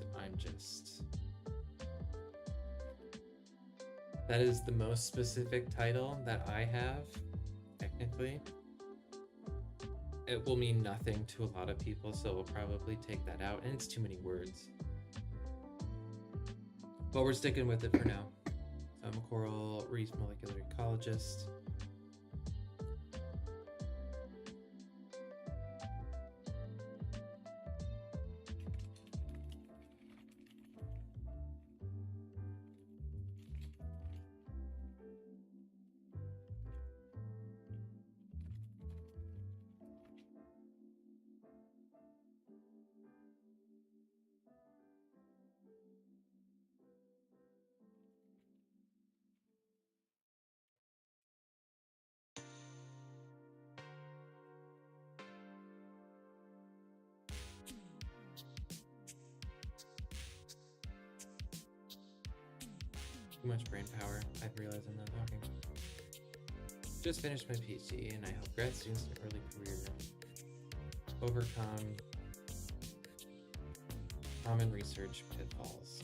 That is the most specific title that I have, technically. It will mean nothing to a lot of people, so we'll probably take that out, and it's too many words. But we're sticking with it for now. So I'm a coral reef molecular ecologist. Too much brain power. I've realized I'm not talking. Just finished my PhD, and I help grad students in early career overcome common research pitfalls.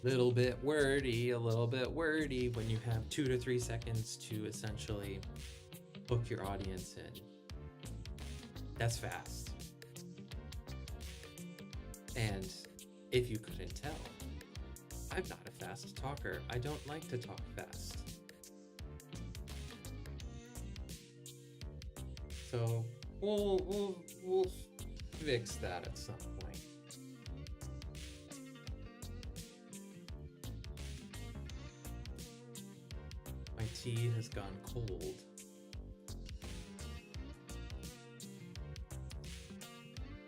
A little bit wordy when you have 2 to 3 seconds to essentially hook your audience in. That's fast. And if you couldn't tell, I'm not a fast talker. I don't like to talk fast. So we'll fix that at some point. My tea has gone cold.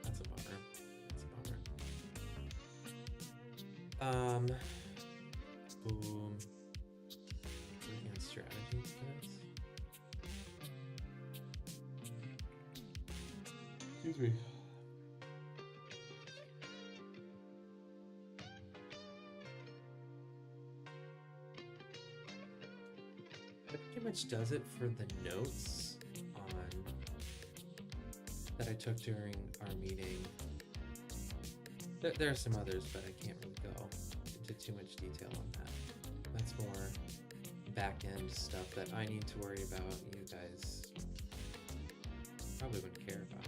That's a bummer. Boom. Looking at strategies for this. Excuse me. That pretty much does it for the notes that I took during our meeting. There are some others, but I can't really go into too much detail on that. That's more back-end stuff that I need to worry about. You guys probably wouldn't care about.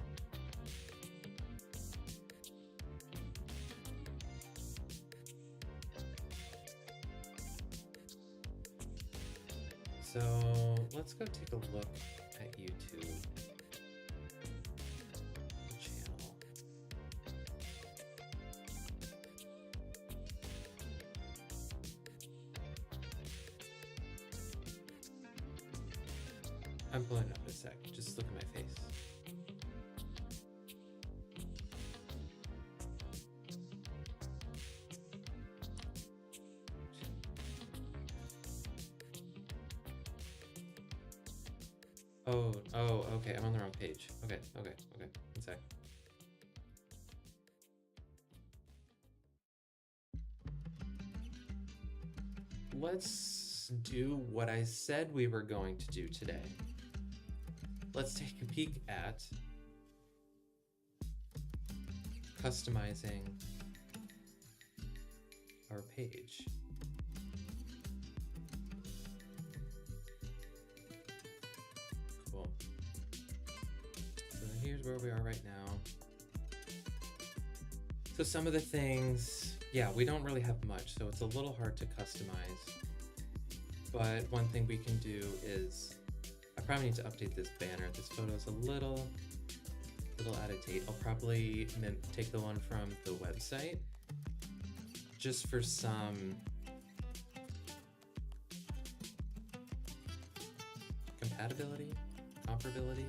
So let's go take a look at YouTube channel. I'm pulling up in a sec. Just look at my face. Oh, okay, I'm on the wrong page. Okay. One sec. Let's do what I said we were going to do today. Let's take a peek at customizing our page. Cool. So here's where we are right now. So some of the things, yeah, we don't really have much, so it's a little hard to customize. But one thing we can do is, I probably need to update this banner. This photo is a little out of date. I'll probably take the one from the website just for some compatibility, comparability,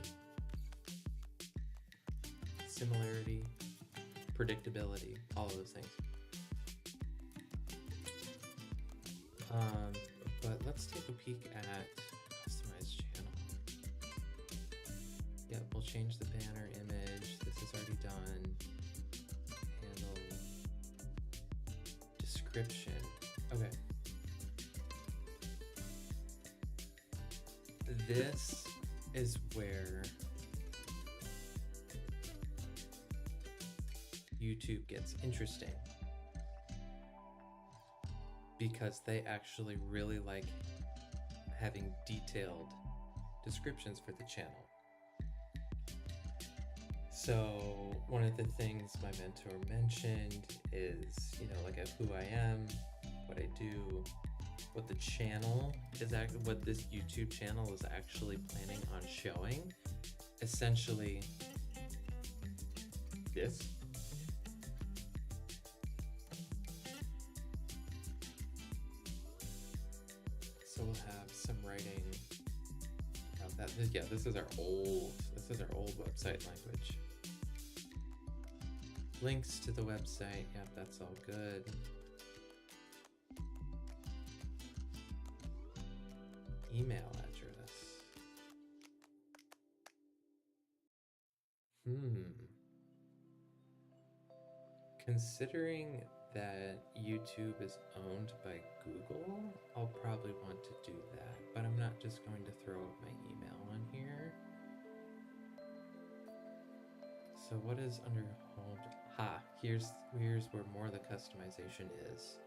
similarity, predictability, all of those things. But let's take a peek at customize channel. Yep, we'll change the banner image. This is already done. Handle, description. Okay. This is where YouTube gets interesting, because they actually really like having detailed descriptions for the channel. So one of the things my mentor mentioned is, you know, like who I am, what I do, what the channel is, what this YouTube channel is actually planning on showing. Essentially, this. So we'll have some writing about that. Yeah, this is our old website language. Links to the website, yep, that's all good. Email address. Considering that YouTube is owned by Google, I'll probably want to do that, but I'm not just going to throw my email on here. So what is under home? Here's where more of the customization is.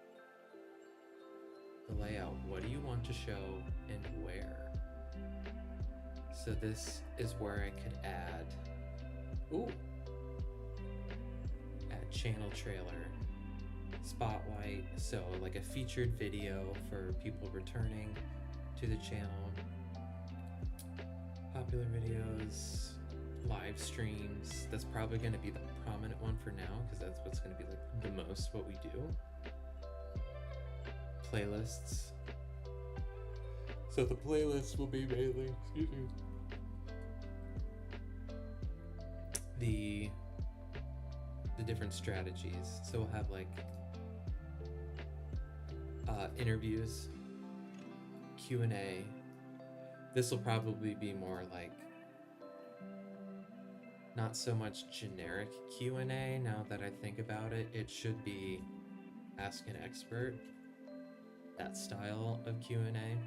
The layout. What do you want to show and where? So this is where I could add, add channel trailer, spotlight, so like a featured video for people returning to the channel, popular videos, live streams. That's probably going to be the prominent one for now, because that's what's going to be like the most what we do. Playlists. So the playlists will be mainly, the different strategies. So we'll have like interviews, Q&A. This will probably be more like not so much generic Q&A. Now that I think about it, it should be ask an expert, that style of Q&A.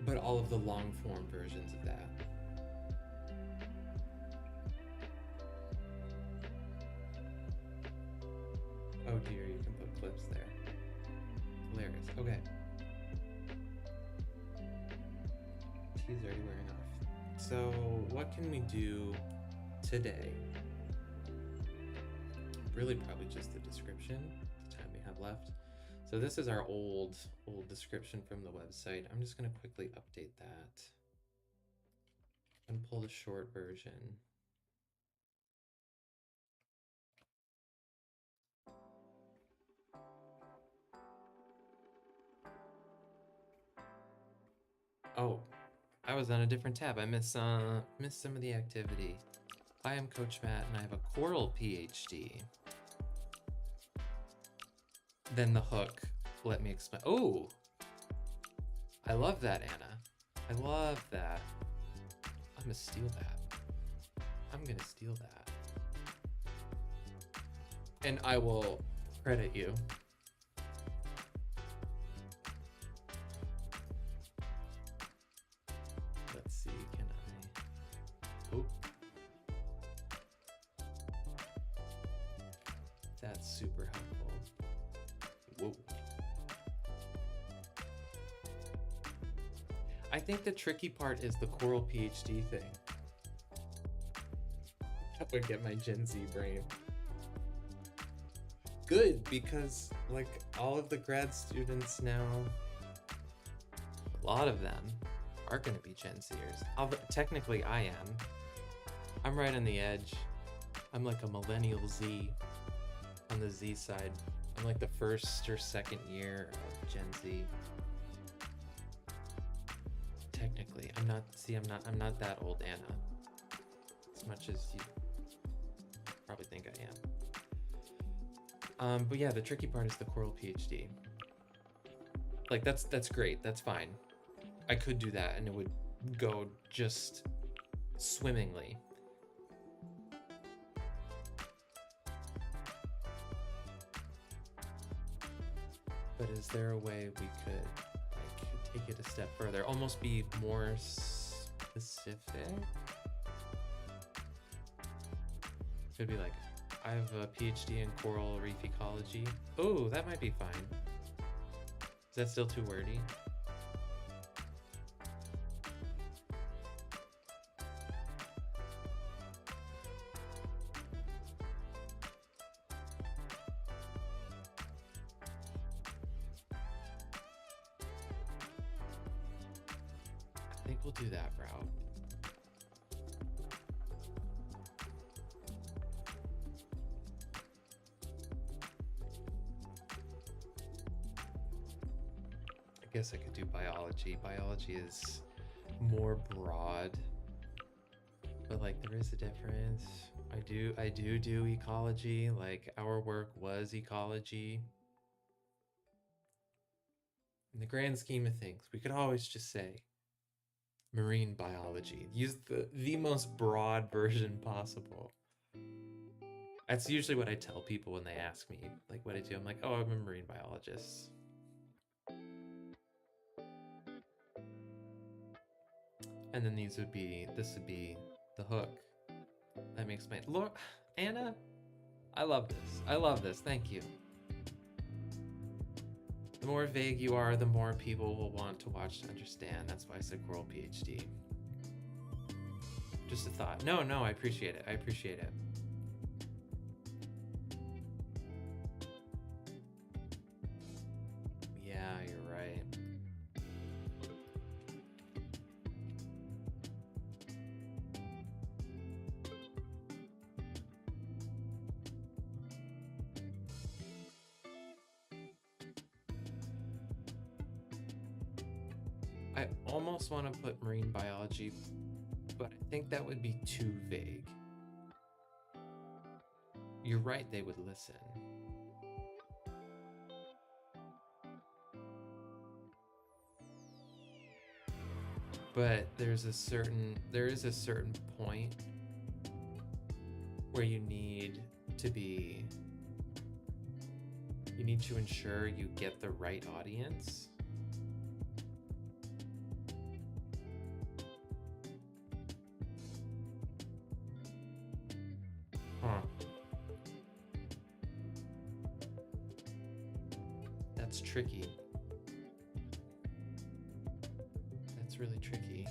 But all of the long form versions of that. Oh dear, you can put clips there. Hilarious. Okay. She's already wearing off. So what can we do today? Really probably just the description, the time we have left. So this is our old description from the website. I'm just going to quickly update that and pull the short version. Oh, I was on a different tab. I missed some of the activity. I am Coach Matt, and I have a Coral PhD. Then the hook. Let me explain. Oh, I love that, Anna. I love that. I'm gonna steal that. I'm gonna steal that. And I will credit you. Let's see, can I? Oh. That's super helpful. Whoa. I think the tricky part is the Coral PhD thing. That would get my Gen Z brain. Good, because like all of the grad students now, a lot of them are going to be Gen Zers. Technically, I am. I'm right on the edge. I'm like a millennial Z on the Z side. I'm like the first or second year of Gen Z. Technically, I'm not that old, Anna. As much as you probably think I am. But yeah, the tricky part is the Coral PhD. Like that's great. That's fine. I could do that and it would go just swimmingly. But is there a way we could like take it a step further, almost be more specific? Could be like, I have a PhD in coral reef ecology. Oh, that might be fine. Is that still too wordy? I think we'll do that route. I guess I could do biology. Biology is more broad, but like there is a difference. I do ecology. Like our work was ecology. In the grand scheme of things, we could always just say marine biology. Use the most broad version possible. That's usually what I tell people when they ask me like what I do. I'm like, oh, I'm a marine biologist. And then this would be the hook. Let me explain. Lord, Anna, I love this. I love this. Thank you. The more vague you are, the more people will want to watch to understand. That's why I said Coral PhD. Just a thought. No, I appreciate it. I appreciate it. Yeah, you're right. I almost want to put marine biology, but I think that would be too vague. You're right, they would listen. But there is a certain point where you need to ensure you get the right audience. Huh. That's tricky. That's really tricky.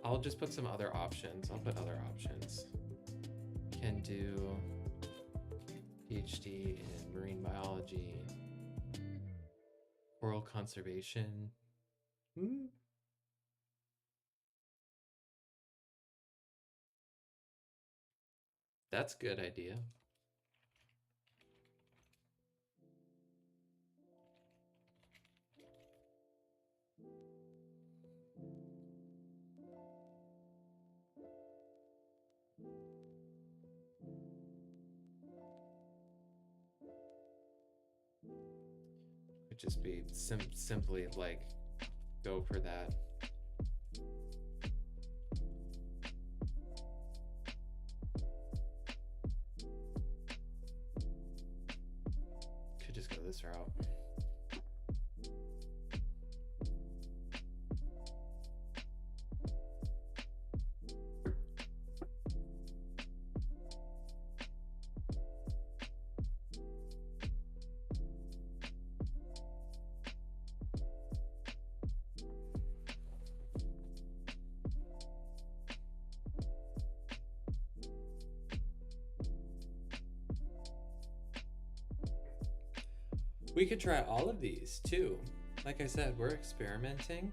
I'll just put some other options. I'll put other options. Can do PhD in marine biology, coral conservation. That's a good idea. Could just be simply like go for that. Could just go this route. We could try all of these too. Like I said, we're experimenting.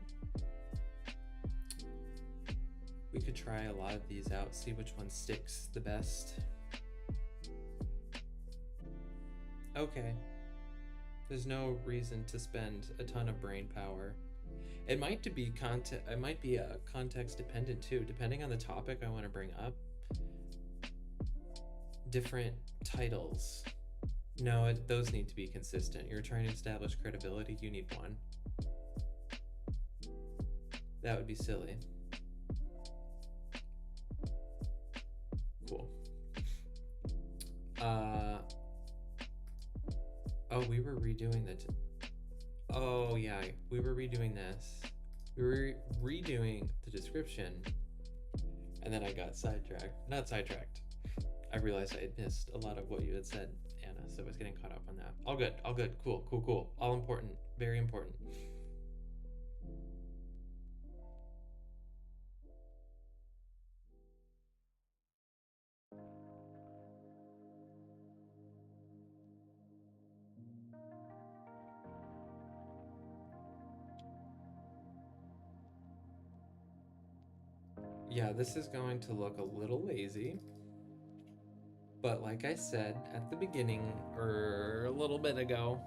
We could try a lot of these out, see which one sticks the best. Okay. There's no reason to spend a ton of brain power. It might be context dependent too, depending on the topic I want to bring up. Different titles. No, those need to be consistent. You're trying to establish credibility, you need one. That would be silly. Cool. Oh, we were redoing oh yeah, we were redoing this. We were redoing the description, and then I got sidetracked. Not sidetracked. I realized I had missed a lot of what you had said, Anna, so I was getting caught up on that. All good, cool. All important, very important. Yeah, this is going to look a little lazy. But like I said at the beginning, or a little bit ago,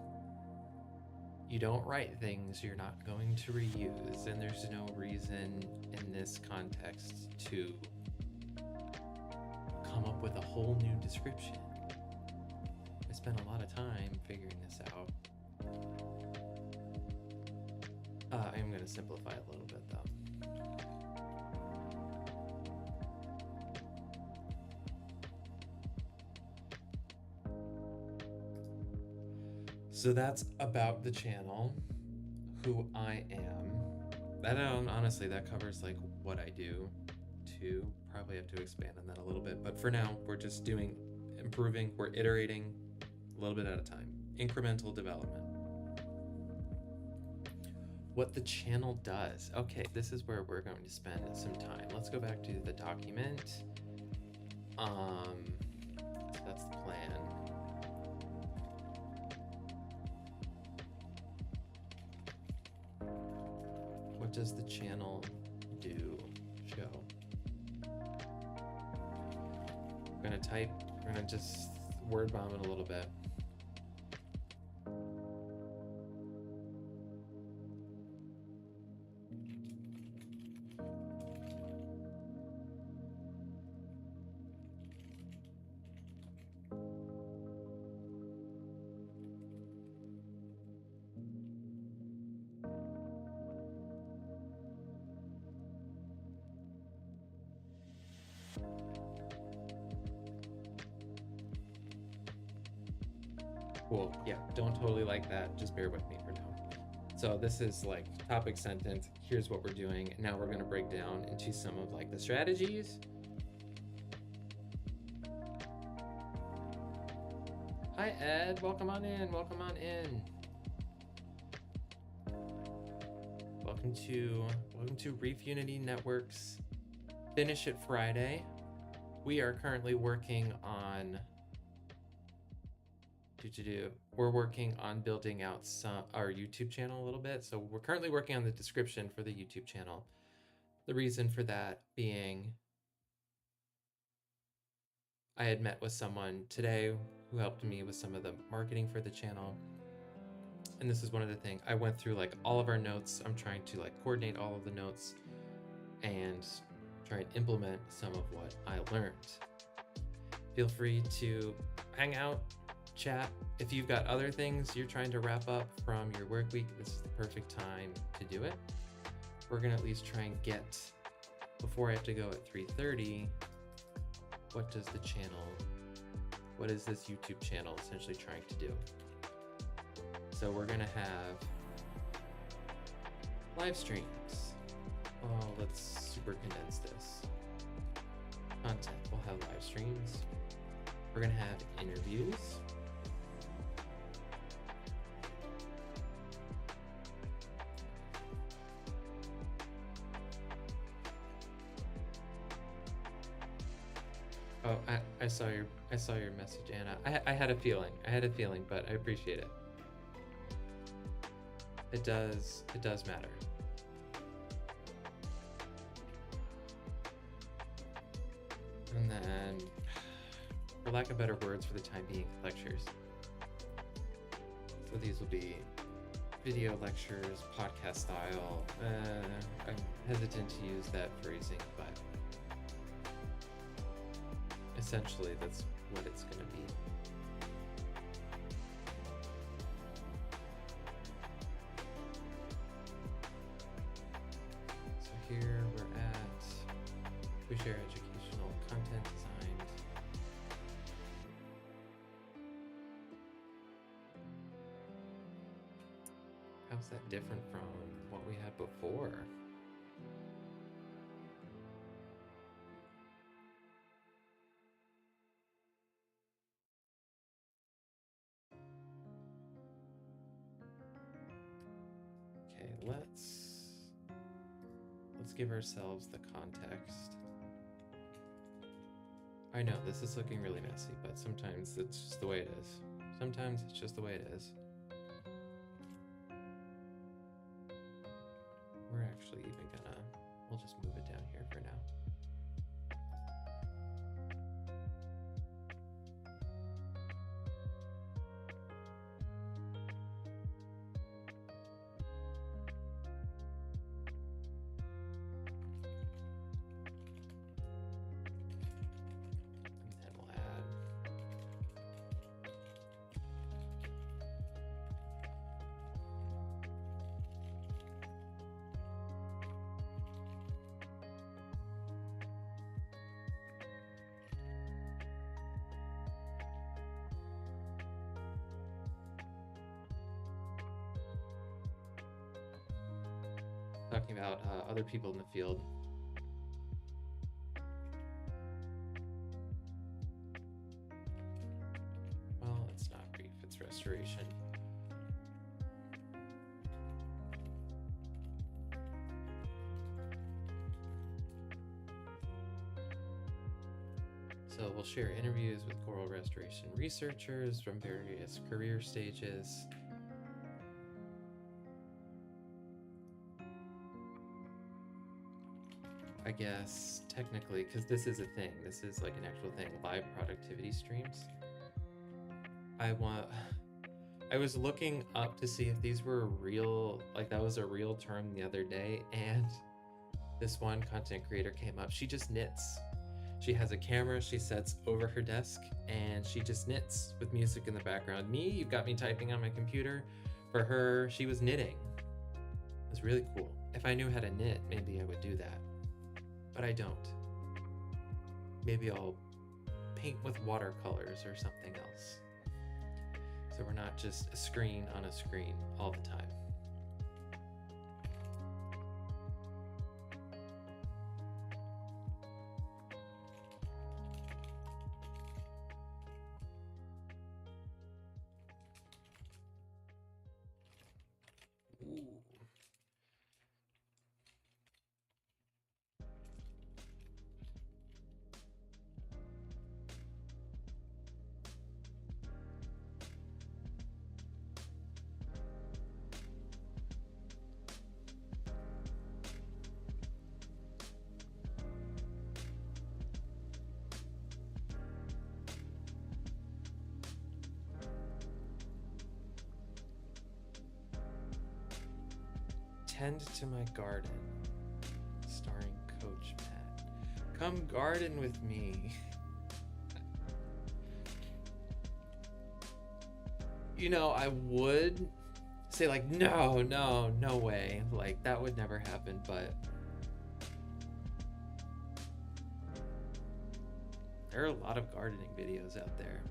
you don't write things you're not going to reuse, and there's no reason in this context to come up with a whole new description. I spent a lot of time figuring this out. I am going to simplify a little bit though. So that's about the channel, who I am. Honestly, that covers like what I do too. Probably have to expand on that a little bit, but for now, we're just improving, we're iterating a little bit at a time. Incremental development. What the channel does. Okay, this is where we're going to spend some time. Let's go back to the document. So that's the plan. What does the channel do? Show. We're gonna just word bomb it a little bit. Cool. Yeah, don't totally like that. Just bear with me for now. So this is like topic sentence. Here's what we're doing. Now we're going to break down into some of like the strategies. Hi, Ed. Welcome on in. Welcome on in. Welcome to Reef Unity Network's Finish It Friday. We are currently working on we're working on building out our YouTube channel a little bit. So we're currently working on the description for the YouTube channel. The reason for that being I had met with someone today who helped me with some of the marketing for the channel. And this is one of the things I went through, like all of our notes. I'm trying to like coordinate all of the notes and try and implement some of what I learned. Feel free to hang out, chat, If you've got other things you're trying to wrap up from your work week, this is the perfect time to do it. We're gonna at least try and get, before I have to go at 3:30, what is this YouTube channel essentially trying to do? So we're gonna have live streams. Oh, let's super condense this. Content, we'll have live streams. We're gonna have interviews. Oh, I saw your message, Anna. I had a feeling, but I appreciate it. It does matter. And then, for lack of better words for the time being, lectures. So these will be video lectures, podcast style. I'm hesitant to use that phrasing, but essentially that's what it's going to be. So here we're at We Share Educational Content Design. How's that different from what we had before? Okay, let's give ourselves the context. I know this is looking really messy, but sometimes it's just the way it is. Sometimes it's just the way it is. We're actually even we'll just move it down here for now. And then we'll add talking about other people in the field. Well, it's not reef, it's restoration. So we'll share interviews with coral restoration researchers from various career stages. I guess technically, because this is a thing, this is like an actual thing, live productivity streams. I was looking up to see if these were real, like that was a real term the other day, and this one content creator came up. She just knits. She has a camera she sets over her desk and she just knits with music in the background. Me, you've got me typing on my computer. For her, she was knitting. It was really cool. If I knew how to knit, maybe I would do that. But I don't. Maybe I'll paint with watercolors or something else. So we're not just a screen on a screen all the time. Ooh. Tend to my garden, starring Coach Matt. Come garden with me. you know, I would say like, no, no way. Like that would never happen, but there are a lot of gardening videos out there.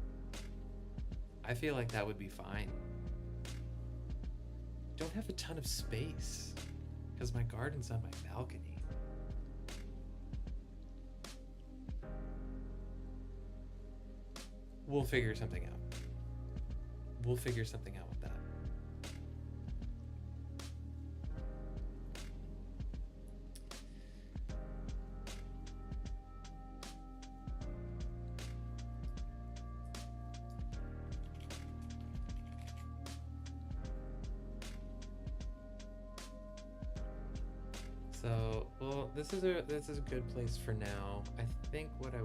I feel like that would be fine. Don't have a ton of space because my garden's on my balcony. We'll figure something out. We'll figure something out with that. So, well, this is a good place for now. I think what I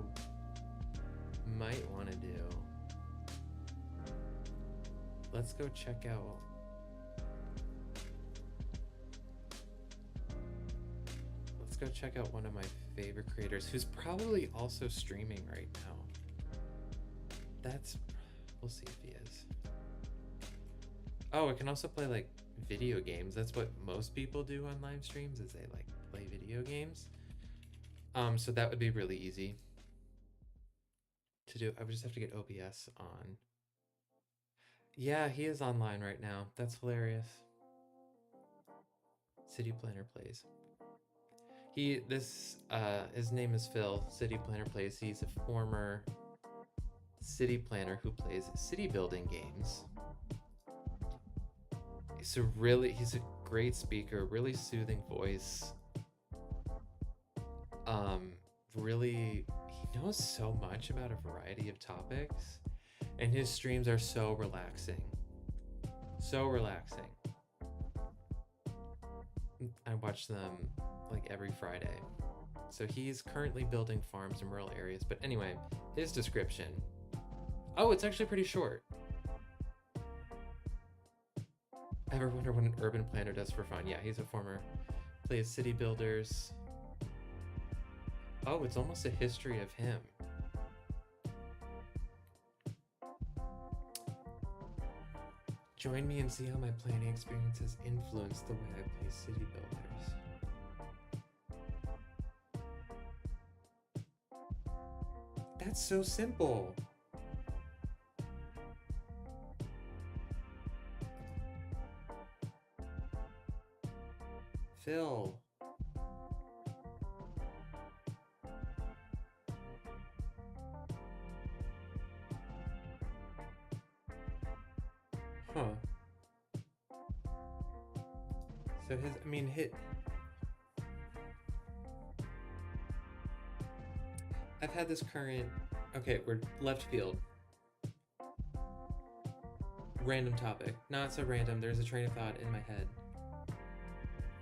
might want to do, let's go check out one of my favorite creators who's probably also streaming right now. We'll see if he is. Oh, I can also play like video games. That's what most people do on live streams, is they like play video games. So that would be really easy to do. I would just have to get OBS on. Yeah, he is online right now. That's hilarious. City Planner Plays. His name is Phil. City Planner Plays. He's a former city planner who plays city building games. He's a great speaker, really soothing voice. He knows so much about a variety of topics, and his streams are so relaxing. So relaxing. I watch them like every Friday. So he's currently building farms in rural areas. But anyway, his description. Oh, it's actually pretty short. Ever wonder what an urban planner does for fun? Yeah, he's a former, plays city builders. Oh, it's almost a history of him. Join me and see how my planning experience has influenced the way I play city builders. That's so simple. Phil. Huh. So I've had this current, okay, we're left field. Random topic. Not so random, there's a train of thought in my head.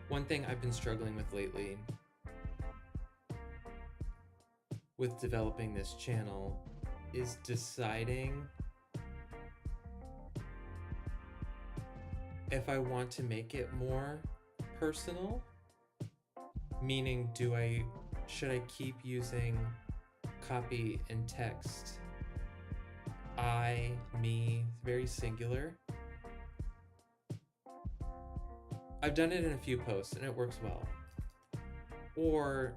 One thing I've been struggling with lately with developing this channel is deciding if I want to make it more personal, meaning should I keep using copy and text? I, me, very singular. I've done it in a few posts and it works well. Or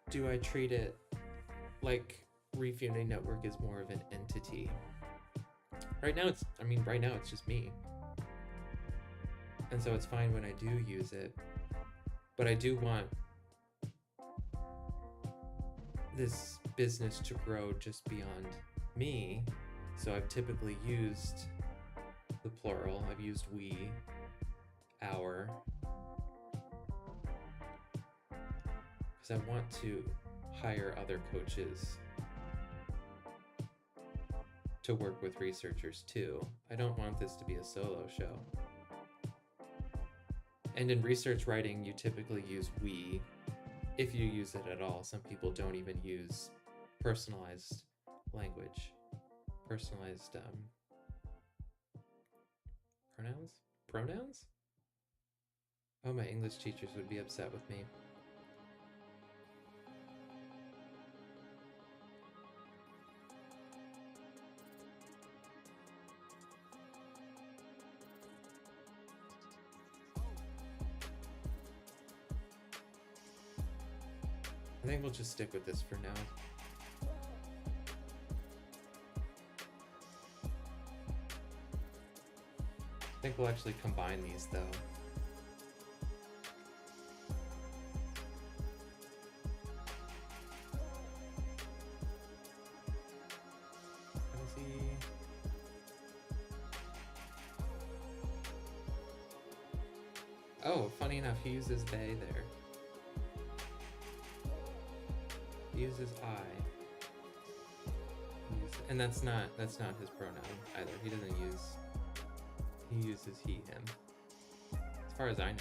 do I treat it like Reef Unity Network is more of an entity? Right now it's just me. And so it's fine when I do use it, but I do want this business to grow just beyond me. So I've typically used the plural. I've used we, our, because I want to hire other coaches to work with researchers too. I don't want this to be a solo show. And in research writing, you typically use we, if you use it at all. Some people don't even use personalized language, personalized pronouns? Oh, my English teachers would be upset with me. think we'll just stick with this for now. I think we'll actually combine these though. Oh, funny enough, he uses they there. He uses I. And that's not his pronoun either. He doesn't use, he uses he, him. As far as I know.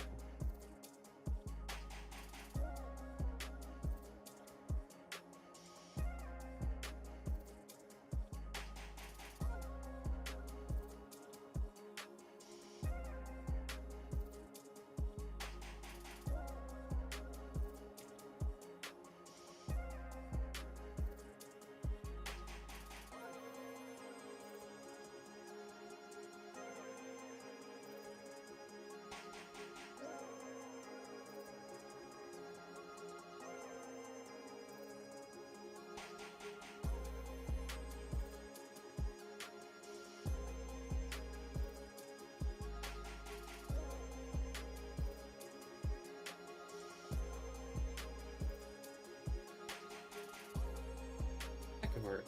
Work.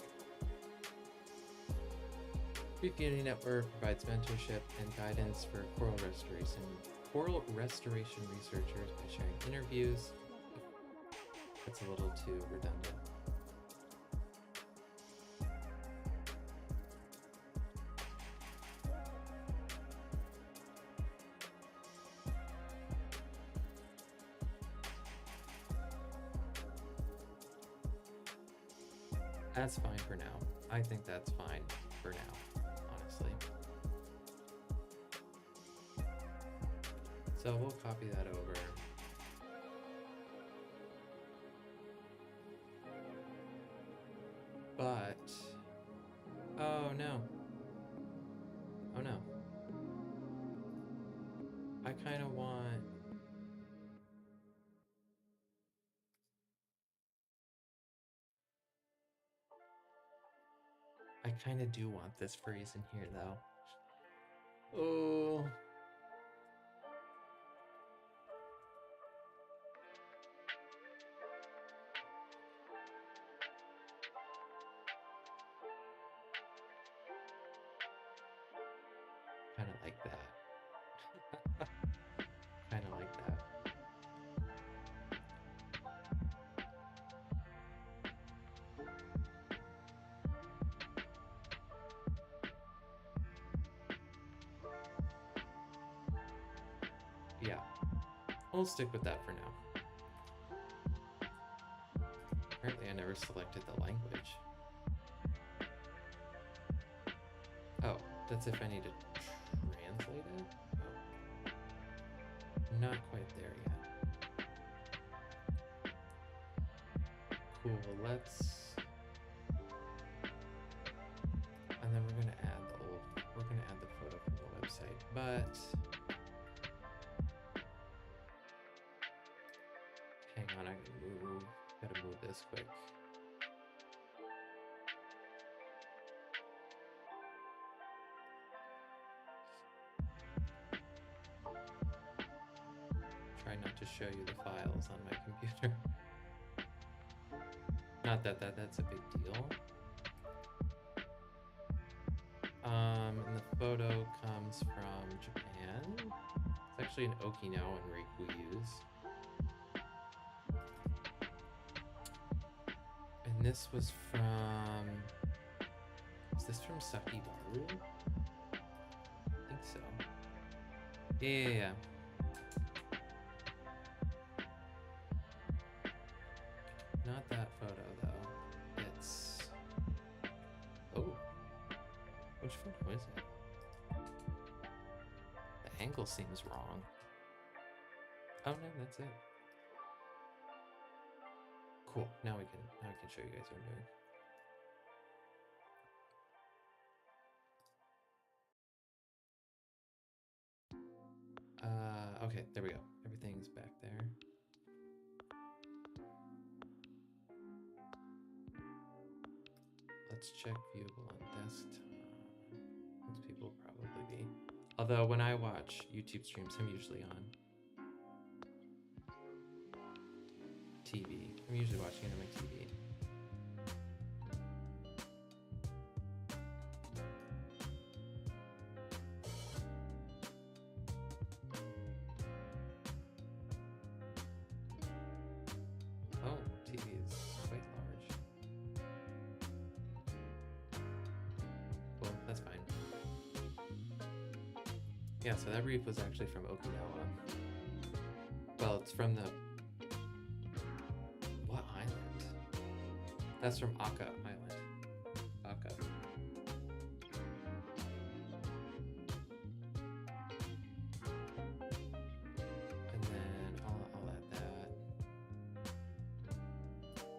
Reef Community Network provides mentorship and guidance for coral restoration researchers by sharing interviews. That's a little too redundant. That's fine for now. I think that's fine for now, honestly. So we'll copy that over. But, oh no. Oh no. I kind of want... I kind of do want this phrase in here, though. Oh. Kind of like that. Kind of like that. Yeah, we'll stick with that for now. Apparently I never selected the language. Oh, that's if I need to translate it? Oh. Not quite there yet. Cool, let's... And then we're gonna add the photo from the website, but... Hang on, gotta move this quick. Try not to show you the files on my computer. Not that that's a big deal. And the photo comes from Japan. It's actually an Okinawan reef we use. And this was from... Is this from Sakibaru? I think so. Yeah. Not that photo, though. It's... Oh. Which photo is it? The angle seems wrong. Oh, no, that's it. Cool. Now we can show you guys what I'm doing. Okay, there we go. Everything's back there. Let's check viewable on desktop. Most people probably be. Although when I watch YouTube streams, I'm usually on TV. I'm usually watching it on my TV. Oh, TV is quite large. Well, that's fine. Yeah, so that reef was actually from Okinawa. Well, it's from the... What island? That's from Aka Island. Aka. And then I'll add that.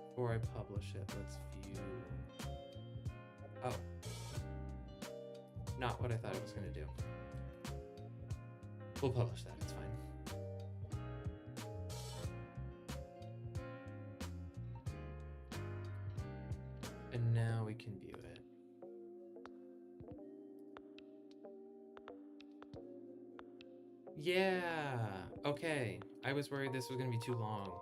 Before I publish it, let's view. Oh. Not what I thought it was going to do. We'll publish that, it's fine. And now we can view it. Yeah, okay. I was worried this was gonna be too long.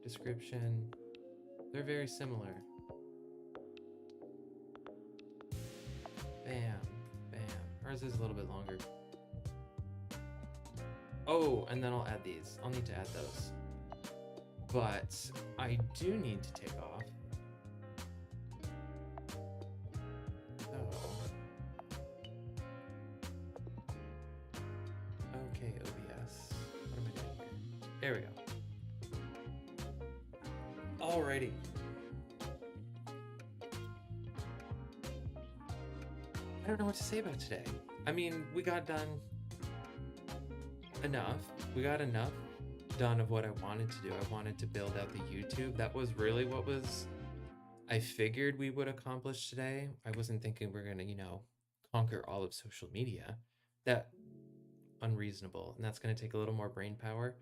Description. They're very similar. Bam, bam. Ours is a little bit longer. Oh, and then I'll add these. I'll need to add those. But I do need to take off. Okay, OBS. What am I doing here? There we go. Alrighty. I don't know what to say about today. I mean, we got done enough. We got enough done of what I wanted to do. I wanted to build out the YouTube. That was really what I figured we would accomplish today. I wasn't thinking we're gonna, conquer all of social media. That unreasonable, and that's gonna take a little more brain power.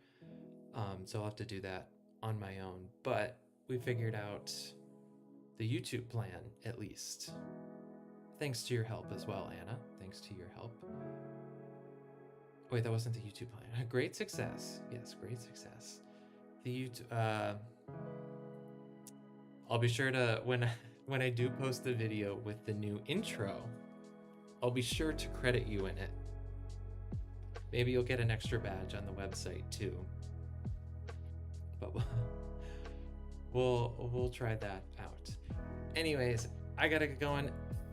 So I'll have to do that on my own. But we figured out the YouTube plan, at least. Thanks to your help as well, Anna. Thanks to your help. Wait, that wasn't the YouTube plan. Great success. Yes, great success. The YouTube. I'll be sure to when I do post the video with the new intro, I'll be sure to credit you in it. Maybe you'll get an extra badge on the website too. But we'll try that out. Anyways, I gotta get going.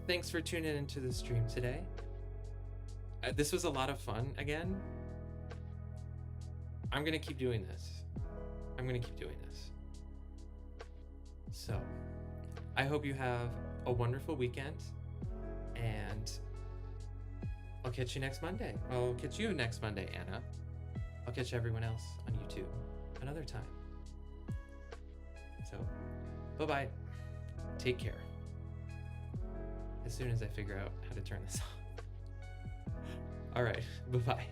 Thanks for tuning into the stream today. This was a lot of fun again. I'm gonna keep doing this. So, I hope you have a wonderful weekend, and I'll catch you next Monday. I'll catch you next Monday, Anna. I'll catch everyone else on YouTube another time. So, bye-bye. Take care. As soon as I figure out how to turn this off. All right, bye-bye.